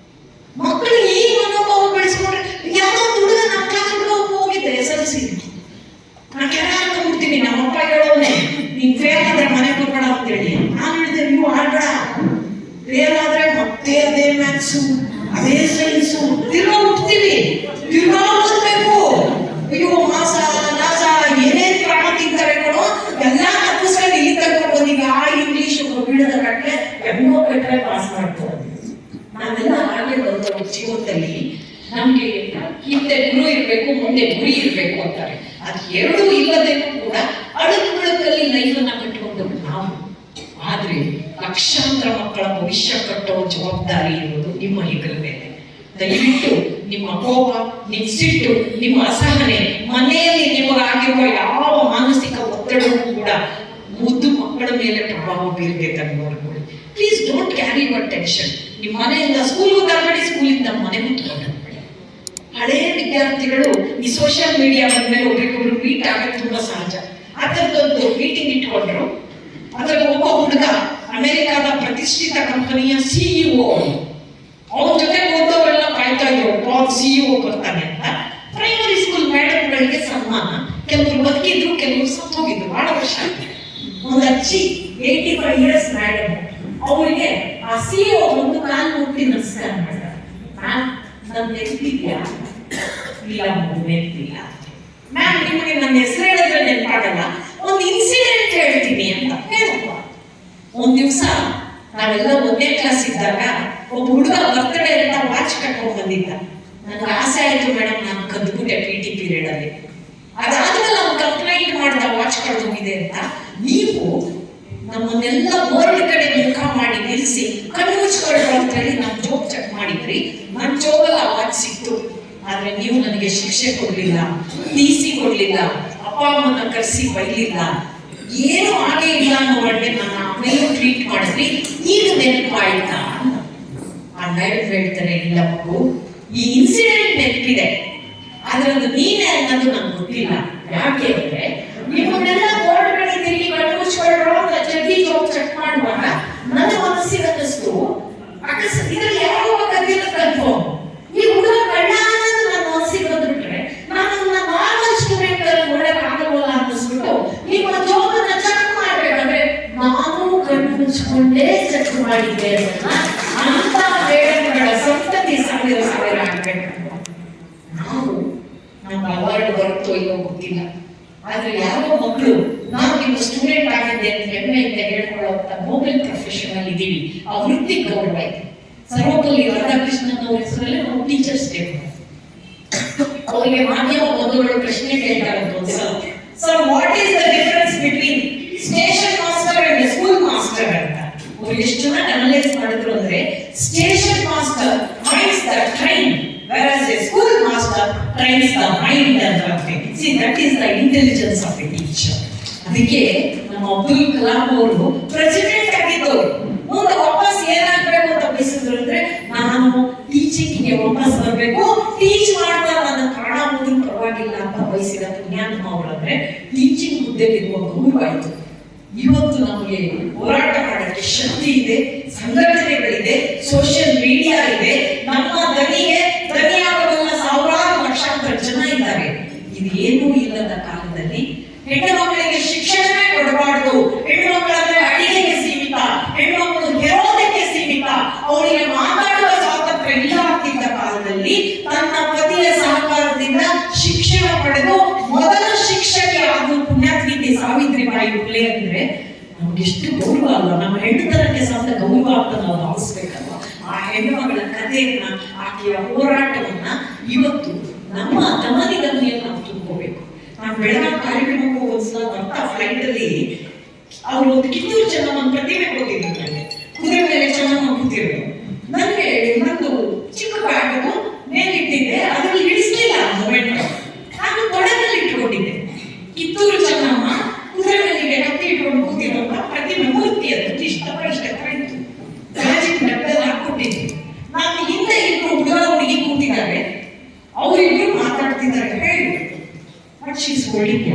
ಮಕ್ಕಳಿಗೆ ಈ ಮನೋಭಾವ ಬೆಳೆಸ್ಕೊಂಡ್ರೆ, ಯಾವುದೋ ಹುಡುಗ ನಮ್ಮ ಕ್ಲಾಸ್ ಹುಡುಗ ಹೋಗಿದ್ದೆ SLC. ನಾನು ಕೆಲ ಹಾಕೊಂಡ್ಬಿಡ್ತೀನಿ. ನಮ್ಮ ಅಪ್ಪ ಹೇಳೋನೆ, ನೀನ್ ಫೇಲ್ ಆದ್ರೆ ಮನೆ ಬರ್ಬೇಡ ಅಂತೇಳಿ. ನಾನು ಹೇಳಿದೆ, ನೀವು ಆಡ್ಬೇಡ, ಫೇಲ್ ಆದ್ರೆ ಮತ್ತೆ ಅದೇ ಮ್ಯಾಥ್ಸು, ಇಂಟೆಲಿಜೆನ್ಸ್ ತಿರ್ಗಾ ಹುಟ್ತೀವಿ, ತಿರ್ಗಾ ಓದ್ಬೇಕು. ಅಯ್ಯೋ ಮಾಸ ನಾಸ ಏನೇನ್ ಪ್ರಾಣ ತಿಂತಾರೆ ಕೊಡೋ ಎಲ್ಲ ತಪ್ಪಿಸ್ಕೊಂಡು ಇಲ್ಲಿ ತನಕ ಬಂದಿಗೆ ಆ ಇಂಗ್ಲಿಷ್ ಬಿಡದ ಕಟ್ಟೆ ಎಮ್ಮೋ ಕಟ್ಟರೆ ಪಾಸ್ ಮಾಡ್ತಾರೆ. ನಾವೆಲ್ಲ ಹಾಗೆ ಬಂದವರು ಜೀವನದಲ್ಲಿ. ನಮ್ಗೆ ಹಿಂದೆ ಗುರು ಇರ್ಬೇಕು, ಮುಂದೆ ಗುರಿ ಇರ್ಬೇಕು ಅಂತಾರೆ. ಅದು ಎರಡೂ ಇಲ್ಲದೇನೂ ಕೂಡ ಅಳುಕಲ್ಲಿ ಲೈಫನ್ನ ಕಟ್ಟಿಕೊಂಡು ನಾವು. ಆದ್ರೆ ಲಕ್ಷಾಂತರ ಮಕ್ಕಳ ಭವಿಷ್ಯ ಕಟ್ಟೋ ಜವಾಬ್ದಾರಿ ಇರೋದು ನಿಮ್ಮ ಹೆಗಲ ಮೇಲೆ. ದಯವಿಟ್ಟು ನಿಮ್ಮ ಕೋಪ, ನಿಮ್ಮ ಸಿಟ್ಟು, ನಿಮ್ಮ ಅಸಹನೆ, ಮನೆಯಲ್ಲಿ ನಿಮಗಾಗಿರುವ ಯಾವ ಮಾನಸಿಕ ಒತ್ತಡವೂ ಕೂಡ ಮುದ್ದು ಮಕ್ಕಳ ಮೇಲೆ ಪ್ರಭಾವ ಬೀರ್ಬೇಕಂತ ನೋಡ್ಕೊಳ್ಳಿ. Please don't carry your tension. ನಿಮ್ಮ ಮನೆಯಿಂದ ಸ್ಕೂಲ್ಗೂ ತರಬೇಡಿ, ಸ್ಕೂಲಿಂದ ಮನೆಗೂ ತಗೊಂಡು ಹಳೇ ವಿದ್ಯಾರ್ಥಿಗಳು ಈ ಸೋಷಿಯಲ್ ಮೀಡಿಯಾ ಬಂದ್ಮೇಲೆ ಒಬ್ರಿಗೊಬ್ರು ಮೀಟ್ ಆಗೋದು ತುಂಬಾ ಸಹಜ. ಅದರದ್ದೊಂದು ಮೀಟಿಂಗ್ ಇಟ್ಕೊಂಡ್ರು. ಅದ್ರಲ್ಲಿ ಒಬ್ಬ ಹುಡುಗ ಅಮೆರಿಕಾದ ಪ್ರತಿಷ್ಠಿತ ಕಂಪನಿಯ ಸಿಇಒ, ಅವನ ಜೊತೆ ಓದೋರೆಲ್ಲ ಕಾಯ್ತಾ ಇದ್ರು ಸಿಇಒ ಬರ್ತಾನೆ ಅಂತ. ಪ್ರೈಮರಿ ಸ್ಕೂಲ್ ಮೇಡಮ್ಗಳಿಗೆ ಸನ್ಮಾನ. ಕೆಲವರು ಬದುಕಿದ್ರು, ಕೆಲವರು ಸತ್ತು ಹೋಗಿದ್ರು. ಬಹಳ ವರ್ಷ ಒಂದು ಅಜ್ಜಿ 85 years ಮೇಡಮ್, ಅವರಿಗೆ ಆ ಸಿಇಒ ಒಂದು ಕಾಲು ಮುಟ್ಟಿ ನಮಸ್ಕಾರ ಮಾಡ್ತಾರೆ. ನಾನು ನೆನಪಿದ್ಯಾ? ಇಲ್ಲ ನೆನಪಿಲ್ಲ ಮ್ಯಾಮ್, ನಿಮಗೆ ನನ್ನ ಹೆಸರು ಹೇಳಿದ್ರೆ ನೆನಪಾಗಲ್ಲ, ಒಂದು ಇನ್ಸಿಡೆಂಟ್ ಹೇಳ್ತೀನಿ ಅಂತ ಹೇಳಪ್ಪ. ಒಂದ್ ದಿವಸ ನಾವೆಲ್ಲ 1ನೇ ಕ್ಲಾಸ್ ಇದ್ದಾಗ ಒಬ್ಬ ಹುಡುಗ ಬರ್ತಡೇ ಅಂತ ವಾಚ್ ಕಟ್ಕೊಂಡ್ ಬಂದಿದ್ದ. ನನ್ಗೆ ಆಸೆ ಆಯ್ತು ಮೇಡಮ್, ನಾನು ಕದ್ಬಿಟ್ಟೆ PT ಪೀರಿಯಡ್ ಅಲ್ಲಿ. ಅದಾದ್ಮೇಲೆ ನಾವು ಕಂಪ್ಲೇಂಟ್ ಮಾಡ್ದ ವಾಚ್ ಕಳ್ದೋಗಿದೆ ಅಂತ. ನೀವು ನಮ್ಮನ್ನೆಲ್ಲ ಬೋರ್ಡ್ ಕಡೆ ಮುಖ ಮಾಡಿ ನಿಲ್ಲಿಸಿ ಕಣ್ಣು ಮುಚ್ಕೊಳ್ರು ಅಂತ ಹೇಳಿ ನಾನು ಜೋಬ್ ಚೆಕ್ ಮಾಡಿದ್ರಿ. ನನ್ನ ಜೋಬಲ್ಲಿ ಆ ವಾಚ್ ಸಿಕ್ತು. ಆದ್ರೆ ನೀವು ನನಗೆ ಶಿಕ್ಷೆ ಕೊಡ್ಲಿಲ್ಲ, TC ಕೊಡ್ಲಿಲ್ಲ, ಅಪ್ಪ ಅಮ್ಮನ ಕರೆಸಿ ಬೈಲಿಲ್ಲ, ಏನು ಹಾಗೆ ಇಲ್ಲ ಅನ್ನೋ ಒಳಗೆ ನನ್ನ ಆಮೇಲೆ ಟ್ರೀಟ್ ಮಾಡಿದ್ರಿ. ಈಗ ನೆನಪಾಯ್ತಾ? ಆ ಮೇಡಮ್ ಹೇಳ್ತಾರೆ, ಇಲ್ಲ ಮಗು, ಈ ಇನ್ಸಿಡೆಂಟ್ ನೆನಪಿದೆ, ಆದ್ರೆ ಅದು ನೀನೇ ಅನ್ನೋದು ನಂಗೆ ಗೊತ್ತಿಲ್ಲ. ಯಾಕೆ ಅಂದ್ರೆ ನಿಮ್ಮನ್ನೆಲ್ಲ ಬೋರ್ಡ್ ಕಡೆ ತಿರುಗಿ ಕಣ್ಣು ಮುಚ್ಕೊಳ್ರು ಅಂತ ಜಗ್ಗಿ ಜೋಬ್ ಚೆಕ್ ಮಾಡುವಾಗ ನನ್ನ ಮನಸ್ಸಿಗೆ ಅನ್ನಿಸ್ತು, ಇದ್ರಲ್ಲಿ ಯಾರೋ ಕದಿಲ್ಲ ಕನ್ಫರ್ಮ್. ಈ ಹುಡುಗ ಕಳ್ಳ ಅನ್ನೋದು ನನ್ನ ಮನಸ್ಸಿಗೆ ಬಂದ್ಬಿಟ್ರೆ ನಾನು ನಾರ್ಮಲ್ ಸ್ಟೂಡೆಂಟ್ ಅಲ್ಲಿ ನೋಡಕ್ ಆಗಲ್ಲ ಅನ್ನಿಸ್ಬಿಟ್ಟು ನಿಮ್ಮ ಜೋಬನ್ನ ಚೆಕ್ ಮಾಡ್ಬೇಕಂದ್ರೆ ನಾನು ಕಣ್ಣು ಮುಚ್ಕೊಂಡೇ ಚೆಕ್ ಮಾಡಿದ್ದೆ ಅಂತ ಬೇಡಗಳ ಸಂತತಿ ಸಾವಿರ ಆಗ್ಬೇಕು. ನಾವು ನಮ್ಮ ಅವಾರ್ಡ್ ಬರುತ್ತೋ ಇಲ್ಲೋ ಗೊತ್ತಿಲ್ಲ, ಆದ್ರೆ ಯಾರೋ ಮಕ್ಕಳು ನಾವು ನಿಮ್ಮ ಸ್ಟೂಡೆಂಟ್ ಆಗಿದ್ದೆ ಅಂತ ಹೆಮ್ಮೆಯಿಂದ ಹೇಳ್ಕೊಳ್ಳುವಂತ ನೋಬೆಲ್ ಪ್ರೊಫೆಷನಲ್ ಇದೀವಿ. ಆ ವೃತ್ತಿ ಗೌರವ ಇದೆ. ಸರ್ವಪಲ್ಲಿ ರಾಧಾಕೃಷ್ಣನ್ ಅವ್ರ ಹೆಸರಲ್ಲೇ ನಾವು ಟೀಚರ್ಸ್ ಡೇ. ಅವರಿಗೆ ಮಾಧ್ಯಮ ಬಂಧುಗಳು ಪ್ರಶ್ನೆ ಕೇಳ್ತಾರಂತ sir, what is the difference between station master and school master ಅಂತ. ಅವ್ರು ಎಷ್ಟು ಚೆನ್ನಾಗಿ ಅನಲೈಸ್ ಮಾಡಿದ್ರು ಅಂದ್ರೆ, station master minds the train, whereas a school master trains the mind and the brain. See, that is the intelligence of a teacher. ಅದಕ್ಕೆ ನಮ್ಮ ಅಬ್ದುಲ್ ಕಲಾಂ ಅವರು president ಆಗಿದ್ದವರು. ಮುಂದೆ ವಾಪಸ್ ಏನಾಗಬೇಕು ಅಂತ ಬಯಸಿದ್ರು ಅಂದ್ರೆ, ನಾನು ಟೀಚಿಂಗ್ಗೆ ವಾಪಸ್ ಬರಬೇಕು, ಟೀಚ್ ಮಾಡ್ತಾ ನನ್ನ ಪ್ರಾಣ ಹೋದ್ರೂ ಪರವಾಗಿಲ್ಲ ಅಂತ ಬಯಸಿದ ಪುಣ್ಯಾತ್ಮ ಅವರಂದ್ರೆ ಟೀಚಿಂಗ್ ಹುದ್ದೆಗಿರುವ ಗೌರವಾಯಿತು. ಇವತ್ತು ನಮಗೆ ಹೋರಾಟ ಮಾಡಕ್ಕೆ ಶಕ್ತಿ ಇದೆ, ಸಂಘಟನೆಗಳಿದೆ, ಸೋಷಿಯಲ್ ಮೀಡಿಯಾ ಇದೆ, ನಮ್ಮ ದನಿಗೆ ದನಿಯಾಗಬಲ್ಲ ಸಾವಿರಾರು ಲಕ್ಷಾಂತರ ಜನ ಇದ್ದಾರೆ. ಇದೇನೂ ಇಲ್ಲದ ಕಾಲದಲ್ಲಿ ಹೆಣ್ಣು ಮಕ್ಕಳಿಗೆ ಶಿಕ್ಷಣವೇ ಕೊಡಬಾರ್ದು, ಹೆಣ್ಣು ಮಕ್ಕಳಂದ್ರೆ ಅಡಿಗೆಗೆ ಸೀಮಿತ, ಹೆಣ್ಣು ಮಕ್ಕಳು ಗೆರೋದಕ್ಕೆ ಸೀಮಿತ, ಅವರಿಗೆ ಮಾತಾಡುವ ಸ್ವಾತಂತ್ರ್ಯ ಇಲ್ಲ ಆಗ್ತಿದ್ದ ಕಾಲದಲ್ಲಿ ತನ್ನ ಪತಿಯ ಸಹಕಾರದಿಂದ ಶಿಕ್ಷಣ ಪಡೆದು ಮೊದಲ ಶಿಕ್ಷಕಿ ಆದ ಪುಣ್ಯಾತ್ಮಿ ಸಾವಿತ್ರಿಬಾಯಿ ಫುಲೆ ಅಂದ್ರೆ ನಮ್ಗೆಷ್ಟು ಗೌರವ ಅಲ್ವಾ? ನಮ್ಮ ಹೆಣ್ಣುತನಕ್ಕೆ ಸಹ ಗೌರವ ಅಂತ ನಾವು ಭಾವಿಸ್ಬೇಕಲ್ವಾ? ಆ ಹೆಣ್ಣು ಮಗಳ ಕಥೆಯನ್ನ, ಆಕೆಯ ಹೋರಾಟವನ್ನ ಇವತ್ತು ನಮ್ಮ ದಮನಿಯನ್ನು ನಾವು ತುಂಬ್ಕೋಬೇಕು. ನಾನು ಬೆಳಗಾವಿ ಕಾರ್ಯಕ್ರಮಕ್ಕೂ ಒಂದ್ಸಲ ಬರ್ತಾ ಫ್ಲೈಟ್ ಅಲ್ಲಿ ಅವ್ರು ಒಂದು ಕಿತ್ತೂರು ಚೆನ್ನಮ್ಮನ ಪ್ರತಿಮೆ ಕೊಟ್ಟಿದ್ರು. ನನಗೆ ಕುದುರೆ ಮೇಲೆ ಚೆನ್ನಮ್ಮ ಕೂತಿದ್ರು. ನನಗೆ ನಂದು ಚಿಕ್ಕ ಬ್ಯಾಗನ್ನು ಮೇಲಿಟ್ಟಿದ್ದೆ, ಅದ್ರಲ್ಲಿ ಇಳಿಸ್ಲಿಲ್ಲ ಮೊಮೆಂಟ್. ನಾನು ತೊಡೆನಲ್ಲಿ ಇಟ್ಕೊಂಡಿದ್ದೆ. ಕಿತ್ತೂರು ಚೆನ್ನಮ್ಮ ಕುದುರೆ ಮೇಲೆ ಹತ್ತಿ ಇಟ್ಕೊಂಡು ಕೂತಿರುವಂತ ಪ್ರತಿಮೆ ಮೂರ್ತಿ ಅದು ಇಷ್ಟ ಇತ್ತು. ಮ್ಯಾಜಿಕ್ ಡಬ್ಬಲ್ಲಿ ಹಾಕೊಟ್ಟಿದ್ದೆ. ನಾನು ಹಿಂದೆ ಇಬ್ರು ಹುಡುಗಿ ಕೂತಿದ್ದಾರೆ, ಅವರಿಬ್ರು ಮಾತಾಡ್ತಿದ್ದಾರೆ. ಹೇಳಿ ಬಟ್ ಶೀಸ್ ಹೋಲ್ಡಿಂಗ್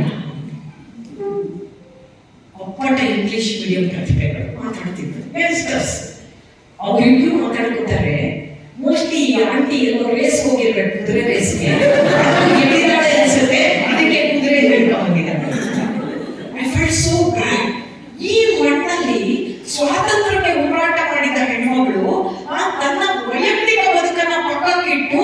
ಅಪ್ಪಟ ಇಂಗ್ಲಿಷ್ ಮೀಡಿಯಂ ಪ್ರತಿಭೆಗಳು ಮಾತಾಡ್ತಿದ್ರು. ಅವರಿಬ್ರು ಮಾತಾಡ್ಕೊತಾರೆ. ಮೋಸ್ಟ್ಲಿ ಈ ಆಂಟಿ ಎಲ್ಲೋ ರೇಸ್ ಹೋಗಿರ್ಬೇಕು, ಕುದುರೆ ರೇಸ್ಗೆ ಅನ್ಸುತ್ತೆ, ಅದಕ್ಕೆ ಕುದುರೆ ಹೇಳ್ಕೊಂಡಿದ್ದಾರೆ. I felt so bad. ಈ ಮಣ್ಣಲ್ಲಿ ಸ್ವಾತಂತ್ರ್ಯಕ್ಕೆ ಹೋರಾಟ ಮಾಡಿದ ಹೆಣ್ಮಗಳು ತನ್ನ ವೈಯಕ್ತಿಕ ಬದುಕನ್ನ ಪಕ್ಕಕ್ಕಿಟ್ಟು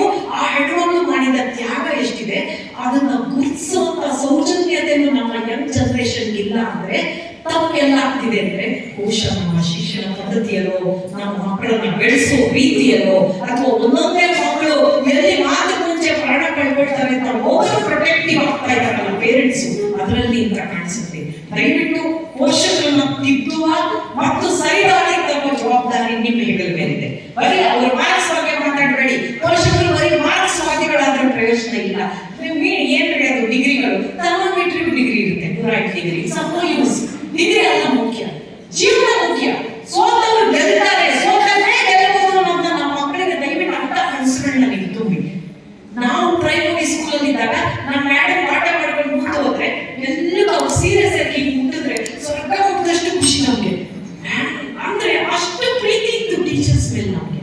ನಾವು ಮಕ್ಕಳನ್ನ ಬೆಳೆಸೋ ರೀತಿಯಲ್ಲೋ ಅಥವಾ ಒಂದೊಂದೇ ಮಕ್ಕಳು ಎಲ್ಲಿ ಮಾತು ಮುಂಚೆ ಪ್ರಾಣ ಕಳ್ಕೊಳ್ತಾರೆ ಅಂತ ಓವರ್ ಪ್ರೊಟೆಕ್ಟಿವ್ ಆಗ್ತಾ ಇದ್ದಾರಲ್ಲ ಪೇರೆಂಟ್ಸ್, ಅದರಲ್ಲಿ ಅಂತ ಕಾಣಿಸುತ್ತೆ. ದಯವಿಟ್ಟು ಪೋಷಕರನ್ನ ತಿದ್ದುವ ಮತ್ತು ಸರಿದಾರಿ ತರುವ ಜವಾಬ್ದಾರಿ ನಿಮ್ಮ ಹೆಗಲ ಮೇಲಿದೆ. ಬರೀ ಅವ್ರ ಮಾರ್ಕ್ಸ್ ಬಗ್ಗೆ ಮಾತಾಡಬೇಡಿ. ಪೋಷಕರು ಬರೀ ಮಾರ್ಕ್ಸ್ ವಾದಿಗಳಾದ್ರೆ ಪ್ರಯೋಜನ ಇಲ್ಲ. ಏನ್ರಿ ಅದು ಡಿಗ್ರಿಗಳು, ಥರ್ಮೋಮೆಟ್ರಿಕ್ ಡಿಗ್ರಿ ಇರುತ್ತೆ, 105 ಡಿಗ್ರಿ, ಯೂಸ್ ಡಿಗ್ರಿ ಅಲ್ಲ ಮುಖ್ಯ, ಜೀವನ ಮುಖ್ಯ. ಸೋತವರು ಗೆಲ್ತಾರೆ, ಸೋತಲ್ಲೇ ಗೆಲ್ಲಬಹುದು ಅಂತ ನಮ್ಮ ಮಕ್ಕಳಿಗೆ ದಯವಿಟ್ಟು ಅಂತ ಕನಸುಗಳನ್ನ ನೀವು ತುಂಬಿ. ನಾವು ಪ್ರೈಮರಿ ಸ್ಕೂಲ್ ಅಲ್ಲಿ ಇದ್ದಾಗ ನಮ್ಮ ಮೇಡಮ್ ಪಾಠ ಮಾಡ್ಕೊಂಡು ಮುಂದೆ ಹೋದ್ರೆ ಎಲ್ಲರೂ ಅವ್ರು ಸೀರಿಯಸ್ ಆಗಿ ಮುಟ್ಟಿದ್ರೆ ಸ್ವರ್ಗ ಮುಟ್ಟಿದಷ್ಟು ಖುಷಿ ನಮ್ಗೆ. ಅಂದ್ರೆ ಅಷ್ಟು ಪ್ರೀತಿ ಇತ್ತು ಟೀಚರ್ಸ್ ಮೇಲೆ ನಮ್ಗೆ.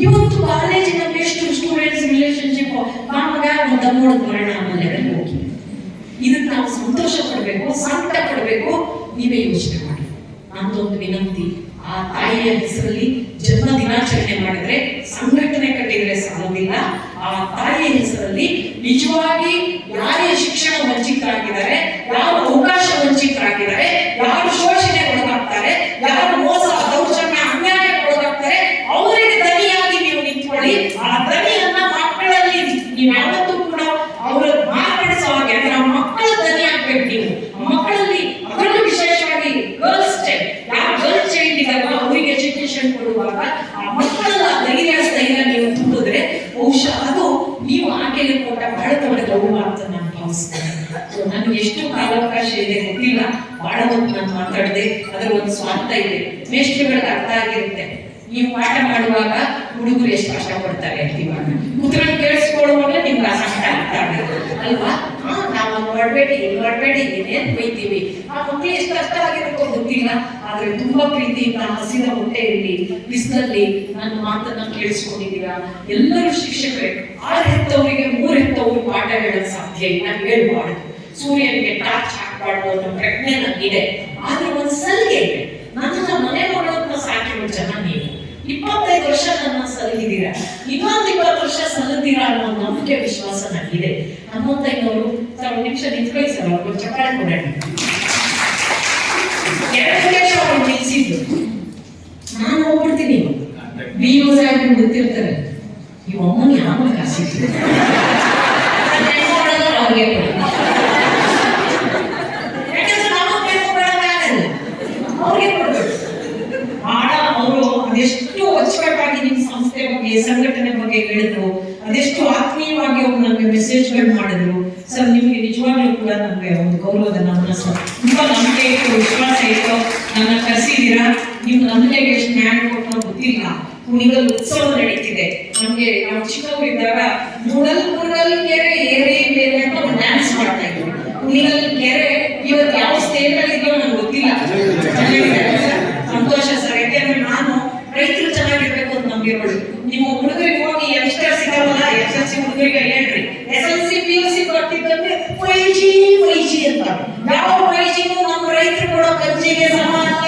ಇವತ್ತು ಕಾಲೇಜಿನಲ್ಲಿ ಎಷ್ಟು ಸ್ಟೂಡೆಂಟ್ಸ್ ರಿಲೇಶನ್ಶಿಪ್ ಮಗ ಒಂದು ನೋಡ್ ಬರೋಣ ಆಮೇಲೆ ಹೋಗಿ. ಇದಕ್ಕೆ ನಾವು ಸಂತೋಷ ಪಡ್ಬೇಕು, ಸಂಕಟ ಪಡ್ಬೇಕು. ನೀವೇ ಯೋಚನೆ ಮಾಡಿ. ನಂದೊಂದು ವಿನಂತಿ, ಆ ತಾಯಿಯ ಹೆಸರಲ್ಲಿ ಜನ್ಮ ದಿನಾಚರಣೆ ಮಾಡಿದ್ರೆ, ಸಂಘಟನೆ ಕಟ್ಟಿದ್ರೆ ಸಾಲೋದಿಲ್ಲ. ಆ ತಾಯಿಯ ಹೆಸರಲ್ಲಿ ನಿಜವಾಗಿ ಯಾರೇ ಶಿಕ್ಷಣ ವಂಚಿತರಾಗಿದ್ದಾರೆ, ಯಾರು ಅವಕಾಶ ವಂಚಿತರಾಗಿದ್ದಾರೆ, ಯಾರು ಶೋಷಣೆಗೆ ಒಳಗಾಗ್ತಾರೆ, ಯಾರು ಮೋಸ ದೌರ್ಜನ್ಯ ಅನ್ಯಾಯಕ್ಕೆ ಒಳಗಾಗ್ತಾರೆ, ಅವರಿಗೆ ದನಿಯಾಗಿ ನೀವು ನಿಂತ್ಕೊಳ್ಳಿ. ಆ ದನಿಯನ್ನ ಮಕ್ಕಳಲ್ಲಿ ನೀವು ಯಾವತ್ತೂ ಕೂಡ ಅವರ ಮಾರ್ಪಡಿಸೋ ಹಾಗೆ ಅಂದ್ರೆ ಆ ಮಕ್ಕಳ ದನಿ ಆಗ್ಬೇಕು ನೀವು. ಮಕ್ಕಳಲ್ಲಿ ಅದರಲ್ಲೂ ವಿಶೇಷವಾಗಿ ಗರ್ಲ್ಸ್ ಚೈಲ್ಡ್, ಯಾವ ಗರ್ಲ್ಸ್ ಚೈಲ್ಡ್ ಇದಾರಲ್ಲ ಅವರಿಗೆ ಎಜುಕೇಶನ್ ಕೊಡುವಾಗ ಆ ಮಕ್ಕಳನ್ನ ಸ್ಥೈರ್ಯ ನೀವು ತುಂಬಿದ್ರೆ ಬಹುಶಃ ಅದು ನೀವು ಆಕೆಗೆ ಕೊಟ್ಟ ಬಹಳ ದೊಡ್ಡ ಗೌರವ ಅಂತ ನಾನು ಭಾವಿಸ್ತೇನೆ. ನನಗೆ ಎಷ್ಟು ಕಾಲಾವಕಾಶ ಇದೆ ಗೊತ್ತಿಲ್ಲ, ಬಹಳ ಹೊತ್ತು ನಾನು ಮಾತಾಡಿದೆ. ಅದರ ಒಂದು ಸ್ವಾರ್ಥ ಇದೆ, ಮೇಷ್ಟ್ರುಗಳಿಗೆ ಅರ್ಥ ಆಗಿರುತ್ತೆ. ನೀವು ಪಾಠ ಮಾಡುವಾಗ ಹುಡುಗರು ಎಷ್ಟು ಕಷ್ಟಪಡ್ತಾರೆ ಅಂತ ಇವಾಗ ಕುತ್ಕೊಂಡು ಕೇಳಿಸ್ಕೊಳ್ಳುವಾಗಲೇ ನಿಮ್ಗೆ ಆ ಕಷ್ಟ ಅರ್ಥ ಆಗುತ್ತೆ ಅಲ್ವಾ? ನಾವು ಮಾಡಬೇಡಿ ಏನೇನ್ ಬೈತೀವಿ, ಆ ಮಕ್ಕಳು ಎಷ್ಟು ಕಷ್ಟ ಆಗಿರುತ್ತೋ ಗೊತ್ತಿಲ್ಲ. ಆದ್ರೆ ತುಂಬಾ ಪ್ರೀತಿಯಿಂದ ಹಸಿದ ಹೊಟ್ಟೆಯಲ್ಲಿ ಬಿಸಿಲಲ್ಲಿ ನನ್ನ ಮಾತನ್ನ ಕೇಳಿಸ್ಕೊಂಡಿದ್ದೀರಾ. ಎಲ್ಲರೂ ಶಿಕ್ಷಕರೇ. 6 ಹೆತ್ತವರಿಗೆ 3 ಹೆತ್ತವರು ಪಾಠ ಹೇಳಕ್ ಸಾಧ್ಯ ಇಲ್ಲ, ಹೇಳ್ಬಾರ್ದು. ಸೂರ್ಯನಿಗೆ ಟಾರ್ಚ್ ಹಾಕ್ಬಾರ್ದು ಅನ್ನೋ ಪ್ರಜ್ಞೆ ನನಗಿದೆ. ಆದ್ರೆ ಒಂದು ಸಲಿಗೆ ಇದೆ. ನನ್ನ ಮನೆ ನೋಡೋದನ್ನ ಸಾಕಿರೋ ಜನ ನೀವು 25 ವರ್ಷ ನನ್ನ ಸಲಹಿದ್ದೀರಾ, ಇನ್ನೊಂದು 20 ವರ್ಷ ಸಲ್ಲುತ್ತೀರಾ ಅನ್ನೋ ನಂಬಿಕೆ ವಿಶ್ವಾಸ ನನಗಿದೆ. ಹನುಮಂತಯ್ಯನವರು ಒಂದು ನಿಮಿಷ ನಿಂತ್ಕೊಳ್ಳಿ ಸರ್, ಅವ್ರಿಗೆ ಚಪ್ಪಾಳೆ ಕೊಡೋಣ. 2 ಲಕ್ಷ ಅವ್ರು ನಿಲ್ಸಿದ್ದು ನಾನು ಹೋಗ್ಬಿಡ್ತೀನಿ. BO ಸಾಹೇಬ್ರು ಗೊತ್ತಿರ್ತಾರೆ, ಇವ್ ಅಮ್ಮನ ಯಾವ ಕಾಸಿತ್ತು ಅವ್ರಿಗೆ ಕೊಡಿ. ಯಾಕಂದ್ರೆ ನಮಗೆ ಬೇಕು ಬೇಡಕ್ಕಾಗಲ್ಲ, ಅವ್ರಿಗೆ ಕೊಡ್ಬೇಕು. ಅವರು ಅದೆಷ್ಟು ಅಚ್ಚುಕಟ್ಟಾಗಿ ನಿಮ್ಮ ಸಂಸ್ಥೆ ಬಗ್ಗೆ ಸಂಘಟನೆ ಬಗ್ಗೆ ಹೇಳಿದ್ರು, ಅದೆಷ್ಟು ಆತ್ಮೀಯವಾಗಿ ಅವ್ರು ನನಗೆ ಮೆಸೇಜ್ಗಳು ಮಾಡಿದ್ರು. ಸರ್ ನಿಮಗೆ ನಿಜವಾಗ್ಲೂ ಕೂಡ ನನಗೆ ಒಂದು ಗೌರವದ ನಮನ ಸರ್. ತುಂಬಾ ನಂಬಿಕೆ ಇತ್ತು, ವಿಶ್ವಾಸ ಇತ್ತು, ನನ್ನ ಕರೆಸಿದ್ದೀರಾ. ನೀವು ನಂಬಿಕೆಗೆ ಎಷ್ಟು ಜ್ಞಾನ ಕೊಟ್ಟು ಗೊತ್ತಿಲ್ಲ. ಕುಣಿಗಲ್ ಉತ್ಸವ ನಡೀತಿದೆ. ನಮ್ಗೆ ನಾವು ಚಿಕ್ಕವರಿದ್ದಾಗ ಮುಡಲ್ ಕೆರೆ ಏರಿ ಮೇಲೆ ಅಂತ ಒಂದು ಡ್ಯಾನ್ಸ್ ಮಾಡ್ತಾ ಇದ್ವಿ. ಕುಣಿಗಲ್ ಕೆರೆ ಇವತ್ತು ಯಾವ ಸ್ಟೇಟ್ ಅಲ್ಲಿ ಇದೆಯೋ ನನಗೆ ಗೊತ್ತಿಲ್ಲ. ಸಂತೋಷ ಸರ್, ಯಾಕೆಂದ್ರೆ ನಾನು ರೈತರು ಚೆನ್ನಾಗಿರ್ಬೇಕು ಅಂತ ನಂಬಿರೋಳು. ನಿಮ್ಮ ಹುಡುಗರಿಗೆ ಹೋಗಿ ಯಂಗ್ಸ್ಟರ್ಸ್ ಇದಾವಲ್ಲ, SSLC ಹುಡುಗರಿಗೆ ಹೇಳ್ರಿ, SSLC PUC ಬರ್ತಿದ್ದಂತೆ 5G ಅಂತ. ಯಾವ 5G ನಮ್ಮ ರೈತರು ಕೊಡೋ ಗಂಜಿಗೆ ಸಮ ಅಲ್ಲ.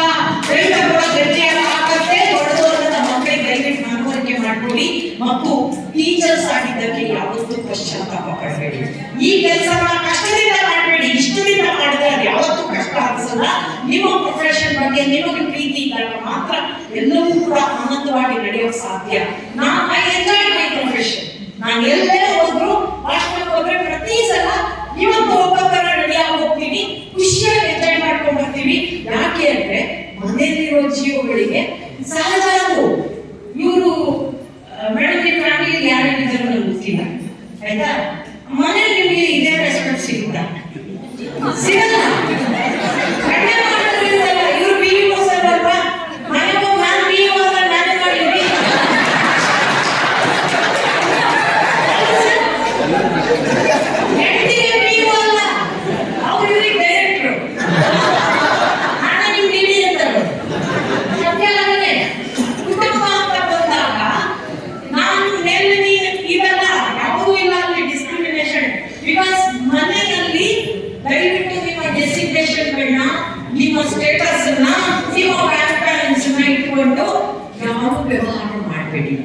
ರೈತ ಕೊಡೋ ಗಂಜಿ ಹಾಕತ್ತೆ ದೊಡ್ಡದವರನ್ನ ಮಕ್ಕಳಿಗೆ ದಯವಿಟ್ಟು ಮನವರಿಕೆ ಮಾಡ್ಕೊಡಿ. ಮತ್ತು ಟೀಚರ್ಸ್ ಆಗಿದ್ದಕ್ಕೆ ಯಾವತ್ತೂ ಪಶ್ಚಾತ್ತಾಪ ಪಡಬೇಡಿ. ಈ ಕೆಲಸವನ್ನ ಕಷ್ಟದಿಂದ ಮಾಡಬೇಡಿ, ಇಷ್ಟದಿಂದ ಮಾಡಿದ್ರೆ ಅದು ಯಾವತ್ತೂ ಕಷ್ಟ ಅನ್ಸಲ್ಲ. ನಿಮ್ಮ ಪ್ರೊಫೆಷನ್ ಬಗ್ಗೆ ನಿಮಗೆ ಪ್ರೀತಿ ಇದ್ದಾಗ ಮಾತ್ರ ಎಲ್ಲವೂ ಕೂಡ ಆನಂದವಾಗಿ ನಡೆಯೋಕೆ ಸಾಧ್ಯ. I enjoy my profession. ನಾನು ಎಲ್ಲೇ ಹೋದ್ರು ಭಾಷಣಕ್ಕೆ ಹೋದ್ರೆ ಪ್ರತಿ ಸಲ ಇವತ್ತು ಒಬ್ಬೊಬ್ಬರ ರೆಡಿಯಾಗಿ ಹೋಗ್ತೀನಿ, ಖುಷಿಯಾಗಿ ಎಂಜಾಯ್ ಮಾಡ್ಕೊಂಡು ಬರ್ತೀವಿ. ಯಾಕೆ ಅಂದ್ರೆ ಮನೆಯಲ್ಲಿರೋ ಜೀವಗಳಿಗೆ ಸಹಜ ಅದು. ಇವರು ಮೇಡಮ್ ನಿಮ್ಮ ಫ್ಯಾಮಿಲಿ ಯಾರಿದ್ದಾರೆ ನನಗೆ ಗೊತ್ತಿಲ್ಲ, ಆಯ್ತಾ? ಮನೇಲಿ ನಿಮಗೆ ಇದೇ ರೆಸ್ಪೆಕ್ಟ್ ಸಿಗುತ್ತಾ? ಸಿಗಲ್ಲ. ಇವ್ರು BO ಸರ್ ಅಲ್ವಾ, ಮನೆಗೆ ನಾನು BO ಅಂದ್ರೆ ನಾನೇ ಮಾಡಿದ್ವಿ. ಹೆಂಡತಿಗೆ BO ಅಲ್ಲ, ಅವ್ರು ಇವ್ರಿಗೆ ಡೈರೆಕ್ಟ್ರು. ನಾನೇ ನಿಮ್ DD ಅಂತಾರೆ. ಸತ್ಯ ಅಲ್ಲವೇ? ಕುಟುಂಬ ಅಂತ ಬಂದಾಗ ನಾನು ಮೇಲೆ ಇವೆಲ್ಲ ಯಾವುದೂ ಇಲ್ಲ ಅಲ್ಲಿ ಡಿಸ್ಕ್ರಿಮಿನೇಷನ್. ಬಿಕಾಸ್ ಮನೆಯಲ್ಲಿ ದಯವಿಟ್ಟು ನಿಮ್ಮ ಡೆಸಿಗ್ನೇಷನ್ಗಳನ್ನ, ನಿಮ್ಮ ಸ್ಟೇಟಸ್ ಅನ್ನ, ನಿಮ್ಮ ಬ್ಯಾಂಕ್ ಬ್ಯಾಲೆನ್ಸ್ ಇಟ್ಕೊಂಡು ಯಾರು ವ್ಯವಹಾರ ಮಾಡಬೇಡಿ,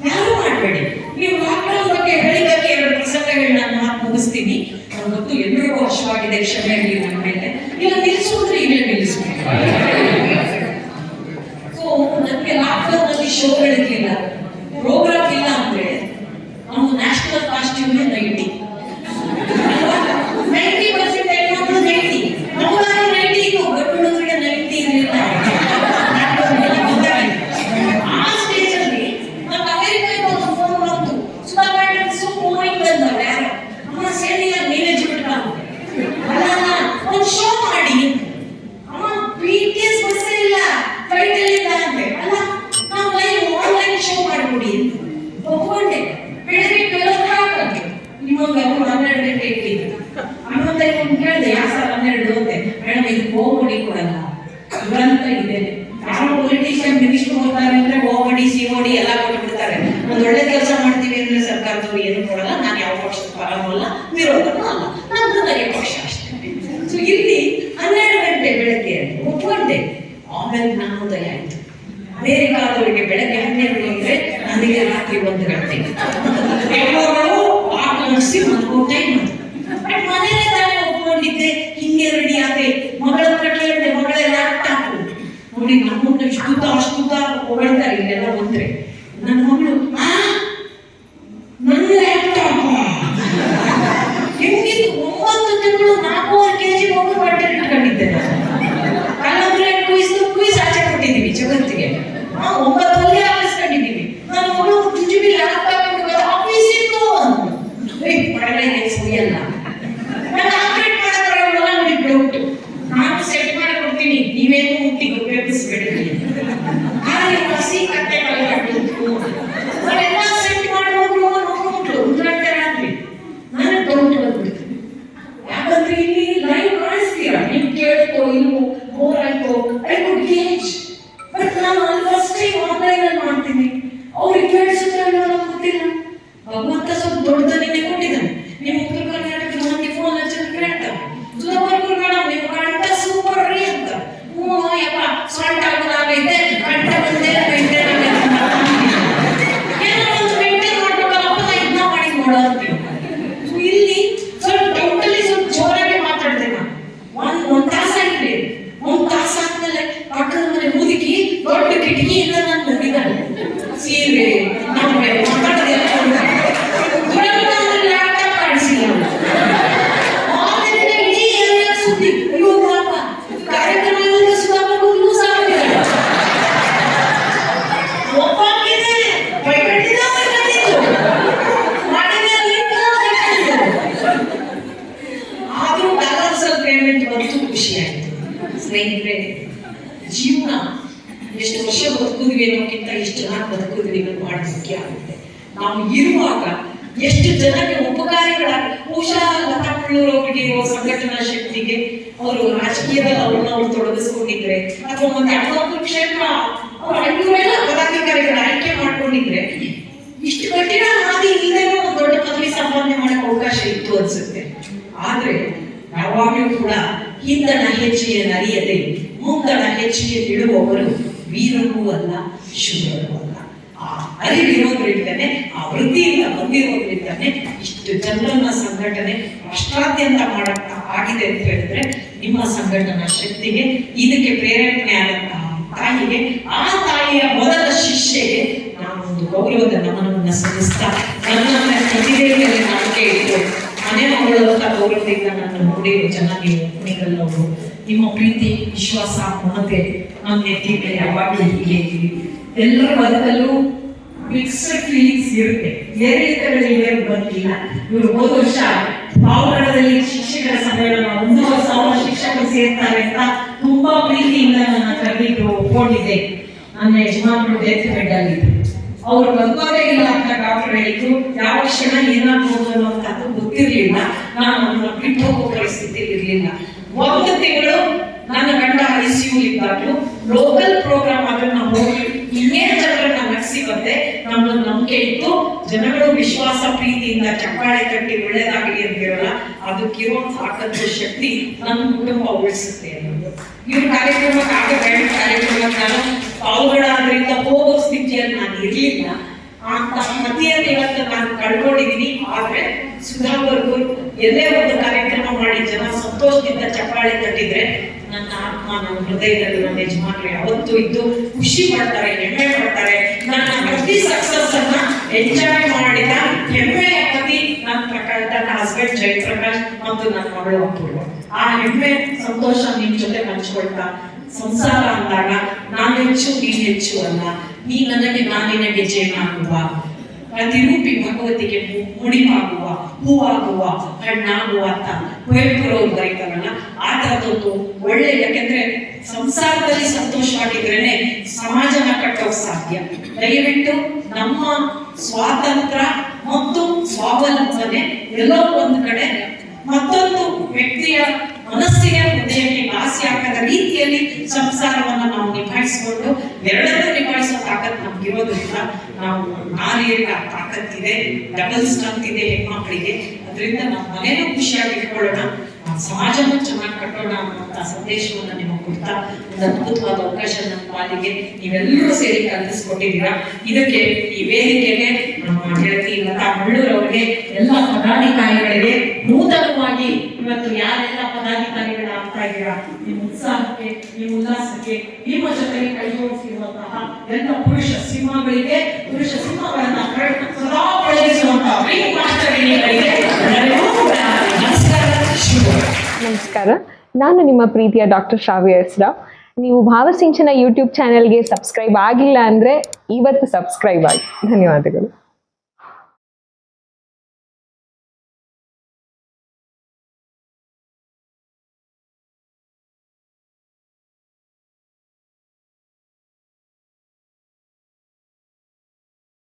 ಯಾರು ಮಾಡಬೇಡಿ. ನೀವು ಲಾಕ್ಡೌನ್ ಬಗ್ಗೆ ಹೇಳಿದ್ದಕ್ಕೆ 2 ಪ್ರಸಂಗಗಳನ್ನ ನಾನು ಮುಗಿಸ್ತೀನಿ. ನನಗೆ ಗೊತ್ತು ಎಲ್ಲರಿಗೂ ವರ್ಷವಾಗಿದೆ, ಕ್ಷಮೆ ಇರಲಿ ನನ್ನ ಮೇಲೆ. ಇಲ್ಲ ನಿಲ್ಲಿಸೋದ್ರೆ ಇಲ್ಲೇ ನಿಲ್ಲಿಸ್ಬೇಕು. ಸೊ ಇನ್ನೊಂದು ಅವರು 12 ಗಂಟೆ ಇಟ್ಟಿದ್ರು. ಆಮೇಲೆ ಕೇಳಿದೆ ಯಾಕೆ ಸರ್ 12 ಅಂತೆ. ಮೇಡಮ್ ಇದು ಹೋಗ್ಬಿಡಿ ಕೊಡಲ್ಲ ದುರಂತ ಇದೆ. ಯಾರೋ ಪೊಲಿಟಿಷಿಯನ್ ಮಿನಿಸ್ಟರ್ ಹೋಗ್ತಾರೆ ಅಂದ್ರೆ ಓಡಿ ಸಿಒಡಿ ಎಲ್ಲ ಕೊಟ್ಬಿಡ್ತಾರೆ. ಒಂದು ಒಳ್ಳೆ ಕೆಲಸ ಮಾಡ್ತೀವಿ ಅಂದ್ರೆ ಸರ್ಕಾರದವ್ರು ಏನು ಕೊಡಲ್ಲ. ನಾನು ಯಾವ ಪಕ್ಷದ ಪರನೂ ಅಲ್ಲ, ವಿರೋಧನೂ ಅಲ್ಲ, ನಮ್ದು ನನಗೆ ಪಕ್ಷ ಅಷ್ಟೇ. ಸೊ ಇಲ್ಲಿ 12 ಗಂಟೆ ಬೆಳಗ್ಗೆ ಒಪ್ಕೊಂಡೆ. ಆಮೇಲೆ ಜ್ಞಾನೋದಯ ಆಯ್ತು. ಅಮೇರಿಕಾದವರಿಗೆ ಬೆಳಗ್ಗೆ 12 ಅಂದ್ರೆ ನನಗೆ ರಾತ್ರಿ 1 ಗಂಟೆ. ಎಲ್ಲರೂ ಆಟ ಮುಗಿಸಿ ಮಲ್ಗೋ ಟೈಮ್ ಅದು. ಬಟ್ ಮನೇಲೆ ತಾನೇ ಒಪ್ಕೊಂಡಿದ್ದೆ. ಹಿಂಗೆ ರೆಡಿ ಆದೆ. ಮಗಳ ಹತ್ರ ಕೇಳಿದೆ, ಮಗಳೇ ಲ್ಯಾಪ್ಟಾಪ್ ನೋಡಿ ನಮ್ಮನ್ನ ಅಷ್ಟುದ್ದ ಹೊಗಳ್ತಾರೆ ಇಲ್ಲೆಲ್ಲ ಬಂದ್ರೆ. ನನ್ನ ಮಗಳು ನನ್ನ ಲ್ಯಾಪ್ಟಾಪ್ ಹೆಂಗಿತ್ತು. 9 ತಿಂಗಳು 4.5 kg ಮಗು ಬಟ್ಟೆ ಇಟ್ಕೊಂಡಿದ್ದೆ ನಾನು. ಕಲ್ಲಂದ್ರೆ ಕ್ವಿಸ್ ಆಚೆ ಕೊಟ್ಟಿದ್ದೀವಿ ಜಗತ್ತಿಗೆ. 9 ಹೊಲಿಗೆ ಹಾಕಿಸ್ಕೊಂಡಿದ್ದೀವಿ. ನನ್ನ ಮಗಳು ಜುಜುಬಿ ಲ್ಯಾಪ್ಟಾಪ್ ಆಫೀಸ್ ಇತ್ತು ಪಡೆಗಳಿಗೆ ಸುರಿಯಲ್ಲ. ನಾನು ಆಪರೇಟ್ ಮಾಡೋದ್ರಲ್ಲ ನನಗೆ ಡೌಟ್. ನಾನು ಸೆಟ್ ಮಾಡಿ ಕೊಡ್ತೀನಿ, ನೀವೇನು ಮುಟ್ಟಿ ಉಪಯೋಗಿಸ್ಬೇಡಿ. ಆದರೆ ಹಸಿ ಕಟ್ಟೆಗಳು ನಾವೆಲ್ಲ ಸೆಟ್ ಮಾಡಿ ಹೋಗ್ಲು ನೋಡ್ಬಿಟ್ಲು 1 ಗಂಟೆ ರಾತ್ರಿ. ನನಗೆ ಡೌಟ್ ಬಂದ್ಬಿಡ್ತು. ಯಾಕಂದ್ರೆ ಇಲ್ಲಿ ಲೈವ್ ಕಾಣಿಸ್ತೀರ, ನೀವು ಕೇಳ್ಕೋ ಇಲ್ವೋ ಬೋರ್ ಆಯ್ತು ಐ ಕುಡ್ ಗೇಜ್. ಬಟ್ ನಾನು ಅಲ್ಲಿ ಫಸ್ಟ್ ಟೈಮ್ ಆನ್ಲೈನ್ ಅಲ್ಲಿ ಮಾಡ್ತೀನಿ. ಅವ್ರಿಗೆ ಕೇಳಿಸಿದ್ರೆ ನನಗೆ ಗೊತ್ತಿಲ್ಲ. ಭಗವಂತ ಸ್ವಲ್ಪ ದೊಡ್ಡದನ್ನೇ ಕೊಟ್ಟಿದ್ದಾನೆ. ನಿಮ್ಮ ಉತ್ತರ ಕರ್ನಾಟಕದ ಮಂದಿ ಫೋನ್ ಹಚ್ಚಿದ್ರೆ ಕೇಳ್ತಾರೆ, ಸುಧಾಕರ್ ಮೇಡಮ್ ನೀವು ಕಂಠ ಸೂಪರ್ ರೀ ಅಂತ. ಯಪ್ಪ ಸೊಂಟ ಆಗೋದಾಗೈತೆ, ಕಂಠ ಬಂದೇ ಮೇಂಟೈನ್ ಏನೋ ಒಂದು ಮೇಂಟೈನ್ ಮಾಡ್ಬೇಕಲ್ಲಪ್ಪ, ನಾ ಇದನ್ನ ಮಾಡಿ ನೋಡೋದು. ಇಲ್ಲಿ ಸ್ವಲ್ಪ ಟೋಟಲಿ ಸ್ವಲ್ಪ ಜೋರಾಗಿ ಮಾತಾಡ್ದೆ ನಾನು. ಒಂದ್ ತಾಸಾಗಿದೆ. 1 ತಾಸಾದ್ಮೇಲೆ ಪಕ್ಕದ ಮನೆ ಮುದುಕಿ ದೊಡ್ಡ ಕಿಟಕಿಯಿಂದ ನಾನು ನೋಡಿದ್ದಾಳೆ. ಸೀರೆ ನಮಗೆ ಮಾತಾಡೋದೆಲ್ಲ ದುರಂತ ಅಂದ್ರೆ ಲ್ಯಾಪ್ಟಾಪ್ ಕಾಣಿಸಿಲ್ಲ. ಆಮೇಲೆ ಇಡೀ ಎಲ್ಲ ಸುದ್ದಿ ಅಯ್ಯೋ ಪಾಪ ಕಾರ್ಯಕ್ರಮ ಸುಧಾಕರ್ ಲೂಸ್ ಆಗಿದ್ದಾರೆ. ಒಬ್ಬಾಗಿದೆ ಬೈಕಟ್ಟಿದ್ದು ಮಾಡಿದೆ ಆದ್ರೂ ಬ್ಯಾಲೆನ್ಸ್ ಅಲ್ಲಿ ಪೇಮೆಂಟ್ ಬಂತು, ಖುಷಿ ಆಯ್ತು. ಸ್ನೇಹಿತರೆ, ಜೀವನ ಎಷ್ಟು ವರ್ಷ ಬದುಕಿದ್ವಿ ಅನ್ನೋಕ್ಕಿಂತ ಎಷ್ಟು ಜನ ಬದುಕಿದ್ವಿ ಅನ್ನೋದು ಬಹಳ ಮುಖ್ಯ ಆಗುತ್ತೆ. ನಾವು ಇರುವಾಗ ಎಷ್ಟು ಜನಕ್ಕೆ ಉಪಕಾರಿಗಳಾಗಿ ಬಹುಶಃ ಲತಾ ಮುಳ್ಳೂರು ಅವರಿಗೆ ಇರುವ ಸಂಘಟನಾ ಶಕ್ತಿಗೆ ಅವರು ರಾಜಕೀಯದಲ್ಲಿ ಅವ್ರನ್ನ ತೊಡಗಿಸ್ಕೊಂಡಿದ್ರೆ ಅಥವಾ ಮತ್ತೆ ಅಣ್ಣಾಪುರ ಕ್ಷೇತ್ರ ಅವ್ರು 500 ಪದಾಧಿಕಾರಿಗಳ ಆಯ್ಕೆ ಮಾಡ್ಕೊಂಡಿದ್ರೆ ಇಷ್ಟು ಕಠಿಣ ಹಾದಿ ಇಲ್ಲದೇನೋ ಒಂದು ದೊಡ್ಡ ಪದವಿ ಸಂಪಾದನೆ ಮಾಡಕ್ಕೆ ಅವಕಾಶ ಇತ್ತು ಅನ್ಸುತ್ತೆ. ಆದ್ರೆ ಯಾವಾಗಲೂ ಕೂಡ ಹಿಂದಣ ಹೆಜ್ಜೆಯನ್ನು ಅರಿಯದೆ ಮುಂದಣ ಹೆಜ್ಜೆಯನ್ನಿಡುವವರು ವೀರರೂ ಅಲ್ಲ, ಶೂರರೂ ಅಲ್ಲ. ಆ ಅರಿವಿರೋದ್ರಿಂದನೇ, ಆ ವೃತ್ತಿಯಿಂದ ಬಂದಿರೋದ್ರಿಂದನೇ ಇಷ್ಟು ಜನರನ್ನ ಸಂಘಟನೆ ರಾಷ್ಟ್ರಾದ್ಯಂತ ಮಾಡಕ್ಕ ಆಗಿದೆ ಅಂತ ಹೇಳಿದ್ರೆ ನಿಮ್ಮ ಸಂಘಟನಾ ಶಕ್ತಿಗೆ, ಇದಕ್ಕೆ ಪ್ರೇರಣೆ ಆದಂತಹ ತಾಯಿಗೆ, ಆ ತಾಯಿಯ ಮೊದಲ ಶಿಷ್ಯೆಗೆ ನಾನು ಒಂದು ಗೌರವದ ನಮನವನ್ನು ಸಲ್ಲಿಸ್ತಾ ನನ್ನ ಪ್ರತಿಭೆಯಲ್ಲಿ ನಂಬಿಕೆ ಇಟ್ಟು ಮನೆ ಮಗಳು ಅಂತ ಗೌರವದಿಂದ ನನ್ನ ನೋಡಿರೋ ಜನ ನೀವು ನಿಗಲ್ಲವರು. ನಿಮ್ಮ ಪ್ರೀತಿ, ವಿಶ್ವಾಸ, ಮಮತೆ ನಮ್ಮ ನೆತ್ತಿ ಮೇಲೆ ಯಾವಾಗಲೂ ಹೀಗೆ ಇದ್ದೀವಿ. ಎಲ್ಲರ ಬದುಕಲ್ಲೂ ಮಿಕ್ಸ್ಡ್ ಫೀಲಿಂಗ್ಸ್ ಇರುತ್ತೆ. ಏರಿಳಿತಗಳಿಗೆ ಬಂದಿಲ್ಲ. ಇವರು ಹೋದ ವರ್ಷ ಪಾವಗಡದಲ್ಲಿ ಶಿಕ್ಷಕರ ಸಮ್ಮೇಳನ 1,000 ಶಿಕ್ಷಕರು ಸೇರ್ತಾರೆ ಅಂತ ತುಂಬಾ ಪ್ರೀತಿಯಿಂದ ನನ್ನ ಕರೆದಿದ್ದು ಒಪ್ಕೊಂಡಿದ್ದೆ. ನನ್ನ ಯಜಮಾನರು ಡೆತ್ ಬೆಡ್ ಅಲ್ಲಿ ಅವ್ರು ಬದುಕೋದೇ ಇಲ್ಲ ಅಂತ ಡಾಕ್ಟರ್ ಹೇಳಿದ್ರು. ಯಾವ ಕ್ಷಣ ಏನಾಗ್ಬೋದು ಅನ್ನೋಂಥದ್ದು ಗೊತ್ತಿರ್ಲಿಲ್ಲ. ನಾನು ಅವನ್ನ ಬಿಟ್ಟು ಹೋಗೋ ಪರಿಸ್ಥಿತಿ ಇರ್ಲಿಲ್ಲ. 1 ತಿಂಗಳು ನನ್ನ ಗಂಡ ICU ಇದ್ದಾಗಲೂ ಲೋಕಲ್ ಪ್ರೋಗ್ರಾಮ್ ಅದನ್ನ ಹೋಗಿ ಇನ್ನೇನು ಜನರನ್ನ ನಗಿಸಿ ಬಂದೆ. ನಮ್ಮೊಂದು ನಂಬಿಕೆ ಇತ್ತು. ಜನಗಳು ವಿಶ್ವಾಸ ಪ್ರೀತಿಯಿಂದ ಚಪ್ಪಾಳೆ ಕಟ್ಟಿ ಒಳ್ಳೇದಾಗಲಿ ಅಂತ ಹೇಳಲ್ಲ, ಅದಕ್ಕಿರೋ ಸಾಕಷ್ಟು ಶಕ್ತಿ ನನ್ನ ಕುಟುಂಬ ಉಳಿಸುತ್ತೆ ಅನ್ನೋದು. ಇವ್ರ ಕಾರ್ಯಕ್ರಮಕ್ಕೆ ಆಗ ಬೇಡ ಕಾರ್ಯಕ್ರಮಕ್ಕೆ ನಾನು ಪಾಲ್ಗೊಳ್ಳ ಅದರಿಂದ ಹೋಗೋ ಸ್ಥಿತಿಯಲ್ಲಿ ನಾನು ಇರ್ಲಿಲ್ಲ. ಅಂತ ಮತಿಯನ್ನು ಇವತ್ತು ನಾನು ಕಳ್ಕೊಂಡಿದ್ದೀನಿ. ಆದ್ರೆ ಸುಧಾಕರ್ಗೂ ಎಲ್ಲೇ ಒಂದು ಕಾರ್ಯಕ್ರಮ ಮಾಡಿ ಜನ ಸಂತೋಷದಿಂದ ಚಪ್ಪಾಳೆ ತಟ್ಟಿದ್ರೆ ನನ್ನ ಆತ್ಮ, ನನ್ನ ಹೃದಯದಲ್ಲಿ ನನ್ನ ಯಜಮಾನರು ಯಾವತ್ತೂ ಇದ್ದು ಖುಷಿ ಪಡ್ತಾರೆ, ಹೆಮ್ಮೆ ಪಡ್ತಾರೆ. ನನ್ನ ಪ್ರತಿ ಸಕ್ಸಸ್ ಅನ್ನ ಎಂಜಾಯ್ ಮಾಡಿದ ಹೆಮ್ಮೆಯ ಪತಿ ನನ್ನ ಹಸ್ಬೆಂಡ್ ಜಯಪ್ರಕಾಶ್ ಮತ್ತು ನನ್ನ ಮಗಳು ಅಪೂರ್ವ. ಆ ಹೆಮ್ಮೆ ಸಂತೋಷ ನಿಮ್ ಜೊತೆ ಹಂಚ್ಕೊಳ್ತಾ, ಸಂಸಾರ ಅಂದಾಗ ನಾನು ಹೆಚ್ಚು ನೀನು ಹೆಚ್ಚು ಅಲ್ಲ, ನೀ ನನಗೆ ನಾನಿನಗೆ ಜೇನಾಗುವ, ಪ್ರತಿರೂಪಿ ಭಗವತಿಗೆ ಮುಡಿವಾಗುವ, ಹೂವಾಗುವ, ಹಣ್ಣಾಗುವ ಅಂತ ಕುವೆಂಪುರವ್ರು ಬರೀತಾರಲ್ಲ, ಆ ತರದೊಂದು ಒಳ್ಳೆ. ಯಾಕೆಂದ್ರೆ ಸಂಸಾರದಲ್ಲಿ ಸಂತೋಷವಾಗಿದ್ರೇನೆ ಸಮಾಜನ ಕಟ್ಟೋಕ್ ಸಾಧ್ಯ. ದಯವಿಟ್ಟು ನಮ್ಮ ಸ್ವಾತಂತ್ರ್ಯ ಮತ್ತು ಸ್ವಾವಲಂಬನೆ ಎಲ್ಲೋ ಒಂದು ಕಡೆ ಮತ್ತೊಂದು ವ್ಯಕ್ತಿಯ ಮನಸ್ಸಿಗೆ ಹೃದಯಕ್ಕೆ ಘಾಸಿ ಆಗದ ರೀತಿಯಲ್ಲಿ ಸಂಸಾರವನ್ನ ನಾವು ನಿಭಾಯಿಸಿಕೊಂಡು ಎರಡನ್ನೂ ನಿಭಾಯಿಸೋ ತಾಕತ್ ನಮ್ಗಿರೋದ್ರಿಂದ ನಾವು ನಾರಿಯರಿಗೆ ಆ ತಾಕತ್ತಿದೆ, ಡಬಲ್ ಸ್ಟ್ರೆಂತ್ ಇದೆ ಹೆಣ್ಮಕ್ಳಿಗೆ. ಅದರಿಂದ ನಾವು ಮನೇನೂ ಖುಷಿಯಾಗಿ ಇಟ್ಕೊಳ್ಳೋಣ, ಸಮಾಜನೂ ಚೆನ್ನಾಗಿ ಕಟ್ಟೋಣ ಅನ್ನುವಂತ ಸಂದೇಶವನ್ನು ನಿಮಗೆ ಕೊಡ್ತಾ ಒಂದು ಅದ್ಭುತವಾದ ಅವಕಾಶ ನಮ್ಮ ಪಾಲಿಗೆ ನೀವೆಲ್ಲರೂ ಸೇರಿ ಕಲ್ಪಿಸ್ಕೊಟ್ಟಿದ್ದೀರಾ. ಇದಕ್ಕೆ ಈ ವೇದಿಕೆಗೆ ನಮ್ಮ ಗೆಳತಿ ಲತಾ ಮಳ್ಳೂರ್ ಅವರಿಗೆ, ಎಲ್ಲ ಪದಾಧಿಕಾರಿಗಳಿಗೆ ನೂತನವಾಗಿ ಇವತ್ತು ಯಾರೆಲ್ಲ ಪದಾಧಿಕಾರಿಗಳಾಗ್ತಾ ಇದ್ದೀರಾ, ನಿಮ್ಮ ಉತ್ಸಾಹಕ್ಕೆ, ನಿಮ್ಮ ಉಲ್ಲಾಸಕ್ಕೆ, ನಿಮ್ಮ ಜೊತೆಗೆ ಕೈ ಜೋಡಿಸಿರುವಂತಹ ಎಲ್ಲ ಪುರುಷ ಸಿಂಹಗಳಿಗೆ, ಪುರುಷ ಸಿಂಹಗಳನ್ನ ಸದಾ ಪಳಗಿಸುವಂತಹ ಮಾಸ್ಟರ್ಗಳಿಗೆ ನಮಸ್ಕಾರ. ನಾನು ನಿಮ್ಮ ಪ್ರೀತಿಯ ಡಾಕ್ಟರ್ ಶ್ರಾವ್ಯ ಹೆಸ್ರಾವ್. ನೀವು ಭಾವಸಿಂಚನ ಯೂಟ್ಯೂಬ್ ಚಾನೆಲ್ಗೆ ಸಬ್ಸ್ಕ್ರೈಬ್ ಆಗಿಲ್ಲ ಅಂದರೆ ಇವತ್ತು ಸಬ್ಸ್ಕ್ರೈಬ್ ಆಗಿ. ಧನ್ಯವಾದಗಳು.